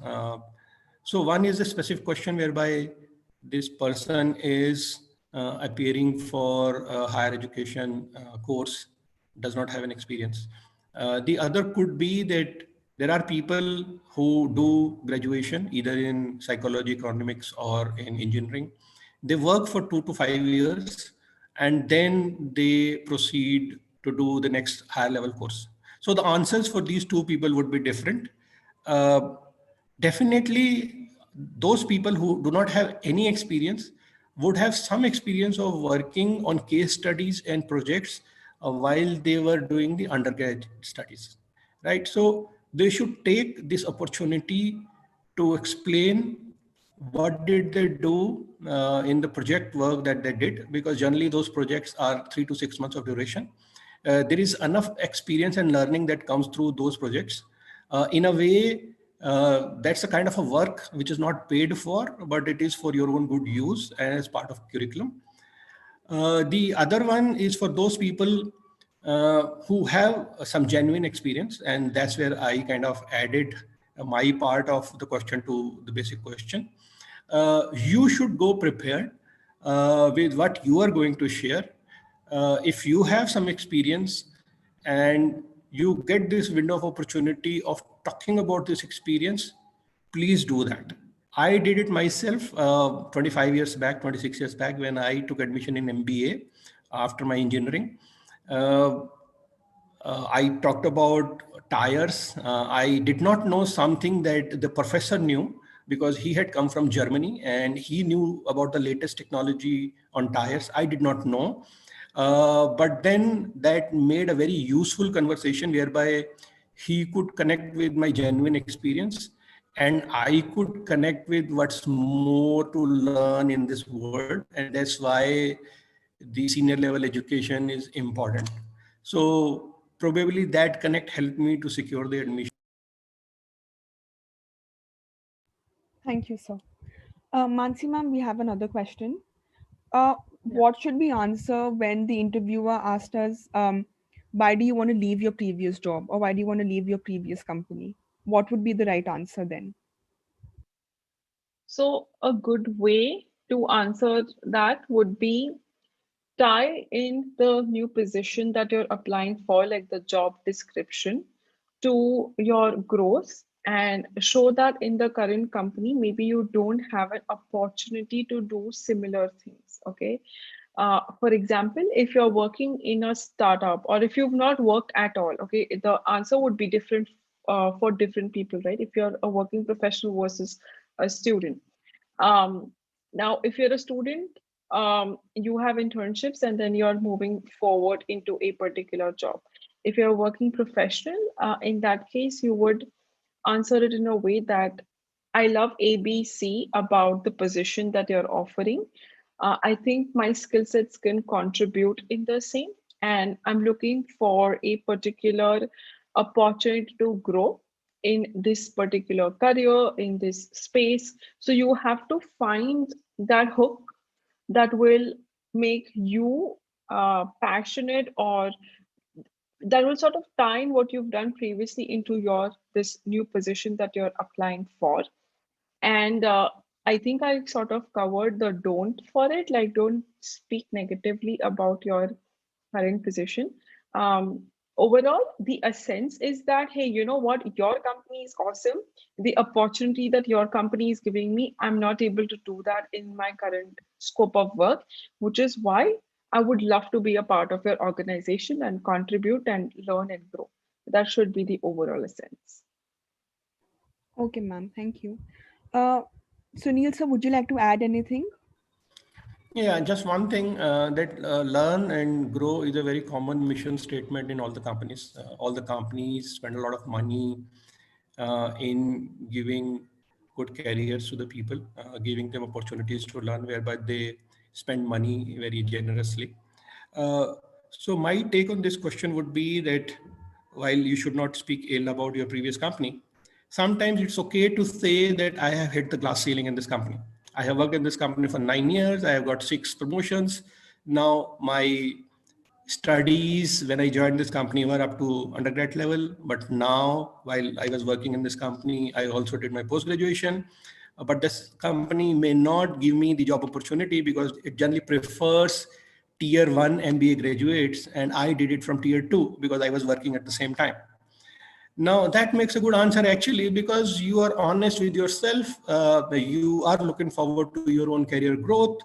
So one is a specific question whereby this person is appearing for a higher education course, does not have an experience. The other could be that there are people who do graduation either in psychology, economics, or in engineering. They work for 2 to 5 years and then they proceed to do the next higher level course. So the answers for these two people would be different. Definitely, those people who do not have any experience would have some experience of working on case studies and projects while they were doing the undergraduate studies, right? So they should take this opportunity to explain what did they do in the project work that they did, because generally those projects are 3 to 6 months of duration. There is enough experience and learning that comes through those projects. In a way, that's a kind of a work which is not paid for, but it is for your own good use and as part of curriculum. The other one is for those people who have some genuine experience, and that's where I kind of added my part of the question to the basic question. You should go prepared with what you are going to share. If you have some experience and you get this window of opportunity of talking about this experience, please do that. I did it myself 25 years back, 26 years back, when I took admission in MBA after my engineering. I talked about tires. I did not know something that the professor knew, because he had come from Germany and he knew about the latest technology on tires. I did not know. But then that made a very useful conversation whereby he could connect with my genuine experience and I could connect with what's more to learn in this world. And that's why the senior level education is important. So probably that connect helped me to secure the admission. Thank you, sir. Mansi ma'am, we have another question. What should we answer when the interviewer asked us, why do you want to leave your previous job, or why do you want to leave your previous company? What would be the right answer then? So a good way to answer that would be tie in the new position that you're applying for, like the job description, to your growth and show that in the current company, maybe you don't have an opportunity to do similar things. Okay. For example, if you're working in a startup or if you've not worked at all, okay, the answer would be different for different people, right? If you're a working professional versus a student. Um, Now, if you're a student, you have internships and then you're moving forward into a particular job. If you're a working professional, in that case, you would answer it in a way that I love ABC about the position that you're offering. I think my skill sets can contribute in the same, and I'm looking for a particular opportunity to grow in this particular career, in this space. So you have to find that hook that will make you passionate, or that will sort of tie in what you've done previously into your this new position that you're applying for. And I think I sort of covered the don't for it, like don't speak negatively about your current position. Um, Overall, the essence is that, hey, you know what? Your company is awesome. The opportunity that your company is giving me, I'm not able to do that in my current scope of work, which is why I would love to be a part of your organization and contribute and learn and grow. That should be the overall essence. Okay, ma'am. Thank you. Uh, Sunil, sir, would you like to add anything? Yeah, just one thing that learn and grow is a very common mission statement in all the companies. All the companies spend a lot of money in giving good careers to the people, giving them opportunities to learn, whereby they spend money very generously. So my take on this question would be that while you should not speak ill about your previous company, sometimes it's okay to say that I have hit the glass ceiling in this company. I have worked in this company for 9 years. I have got 6 promotions. Now my studies when I joined this company were up to undergrad level, but now while I was working in this company, I also did my post graduation. But this company may not give me the job opportunity because it generally prefers tier 1 MBA graduates, and I did it from tier 2 because I was working at the same time. Now that makes a good answer actually, because you are honest with yourself. You are looking forward to your own career growth.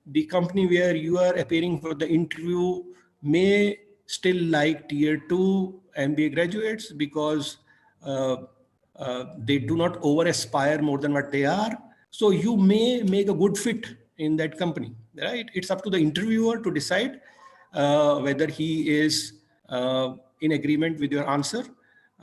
The company where you are appearing for the interview may still like tier 2 MBA graduates because they do not over aspire more than what they are. So you may make a good fit in that company, right? It's up to the interviewer to decide whether he is in agreement with your answer.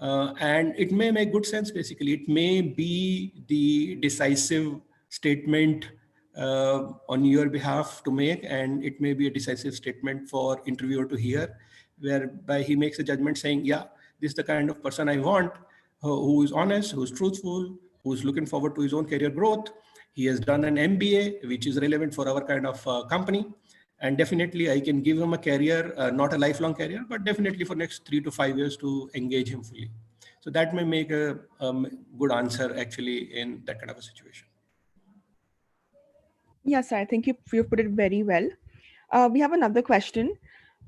And it may make good sense. Basically, it may be the decisive statement on your behalf to make, and it may be a decisive statement for interviewer to hear, whereby he makes a judgment saying, yeah, this is the kind of person I want, who is honest, who's truthful, who's looking forward to his own career growth. He has done an MBA, which is relevant for our kind of company. And definitely I can give him a career, not a lifelong career, but definitely for next 3 to 5 years to engage him fully. So that may make a good answer actually in that kind of a situation. Yes, I think you've put it very well. We have another question.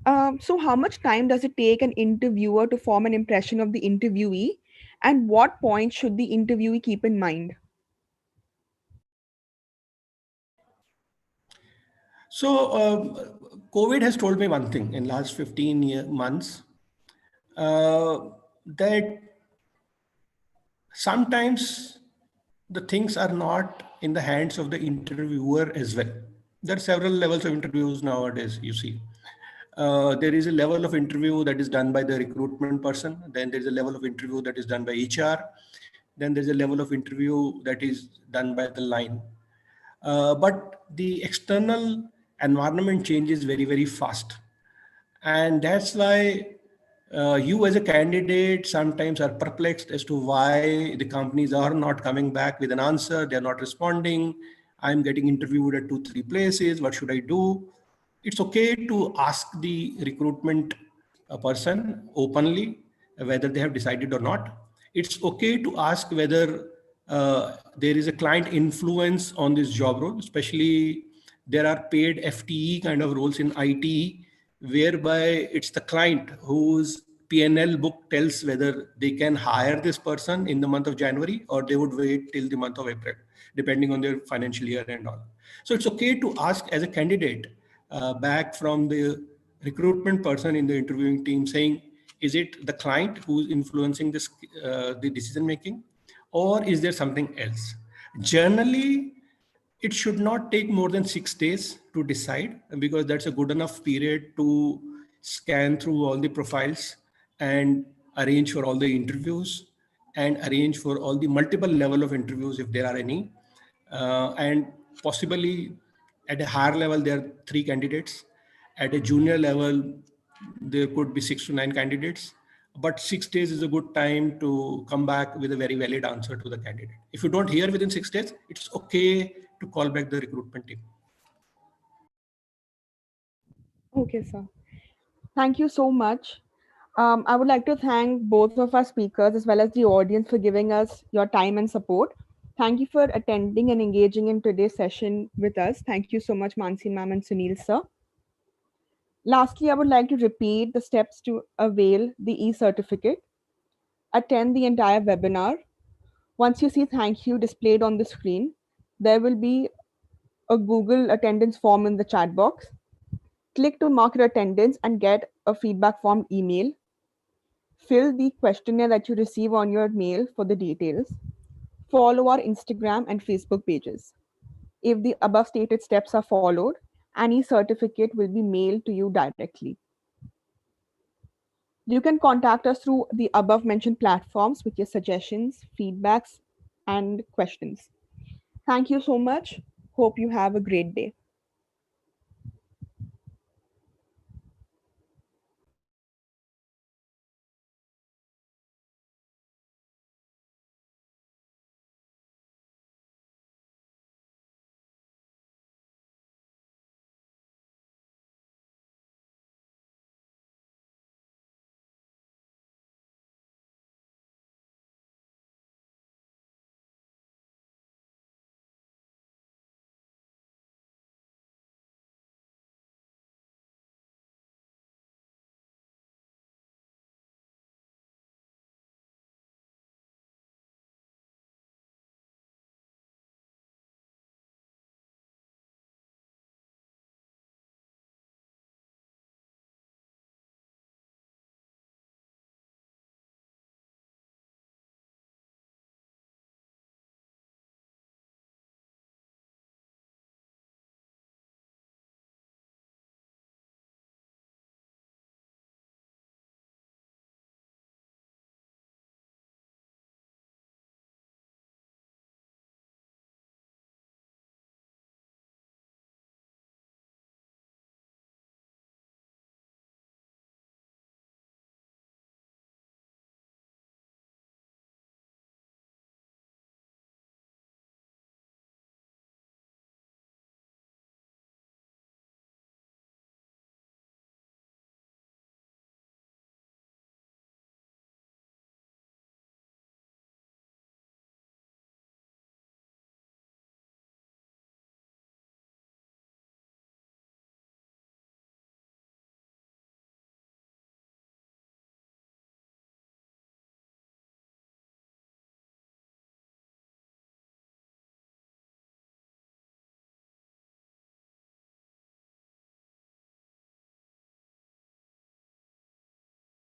So, how much time does it take an interviewer to form an impression of the interviewee, and what points should the interviewee keep in mind? So COVID has told me one thing in last 15 months, that sometimes the things are not in the hands of the interviewer as well. There are several levels of interviews nowadays, you see. There is a level of interview that is done by the recruitment person. Then there's a level of interview that is done by HR. Then there's a level of interview that is done by the line. But the external environment changes very, very fast. And that's why you as a candidate sometimes are perplexed as to why the companies are not coming back with an answer. They're not responding. I'm getting interviewed at 2, 3 places. What should I do? It's okay to ask the recruitment person openly whether they have decided or not. It's okay to ask whether there is a client influence on this job role, especially there are paid FTE kind of roles in IT, whereby it's the client whose PNL book tells whether they can hire this person in the month of January or they would wait till the month of April, depending on their financial year and all. So it's okay to ask as a candidate back from the recruitment person in the interviewing team saying, is it the client who's influencing this, the decision making, or is there something else? Generally, it should not take more than 6 days to decide, because that's a good enough period to scan through all the profiles and arrange for all the interviews and arrange for all the multiple level of interviews if there are any. And possibly at a higher level, there are 3 candidates. At a junior level, there could be 6 to 9 candidates. But 6 days is a good time to come back with a very valid answer to the candidate. If you don't hear within 6 days, it's okay to call back the recruitment team. Okay, sir. Thank you so much. I would like to thank both of our speakers as well as the audience for giving us your time and support. Thank you for attending and engaging in today's session with us. Thank you so much, Mansi ma'am and Sunil sir. Lastly, I would like to repeat the steps to avail the e-certificate. Attend the entire webinar. Once you see thank you displayed on the screen, there will be a Google attendance form in the chat box. Click to mark your attendance and get a feedback form email. Fill the questionnaire that you receive on your mail for the details. Follow our Instagram and Facebook pages. If the above stated steps are followed, any certificate will be mailed to you directly. You can contact us through the above mentioned platforms with your suggestions, feedbacks, and questions. Thank you so much. Hope you have a great day.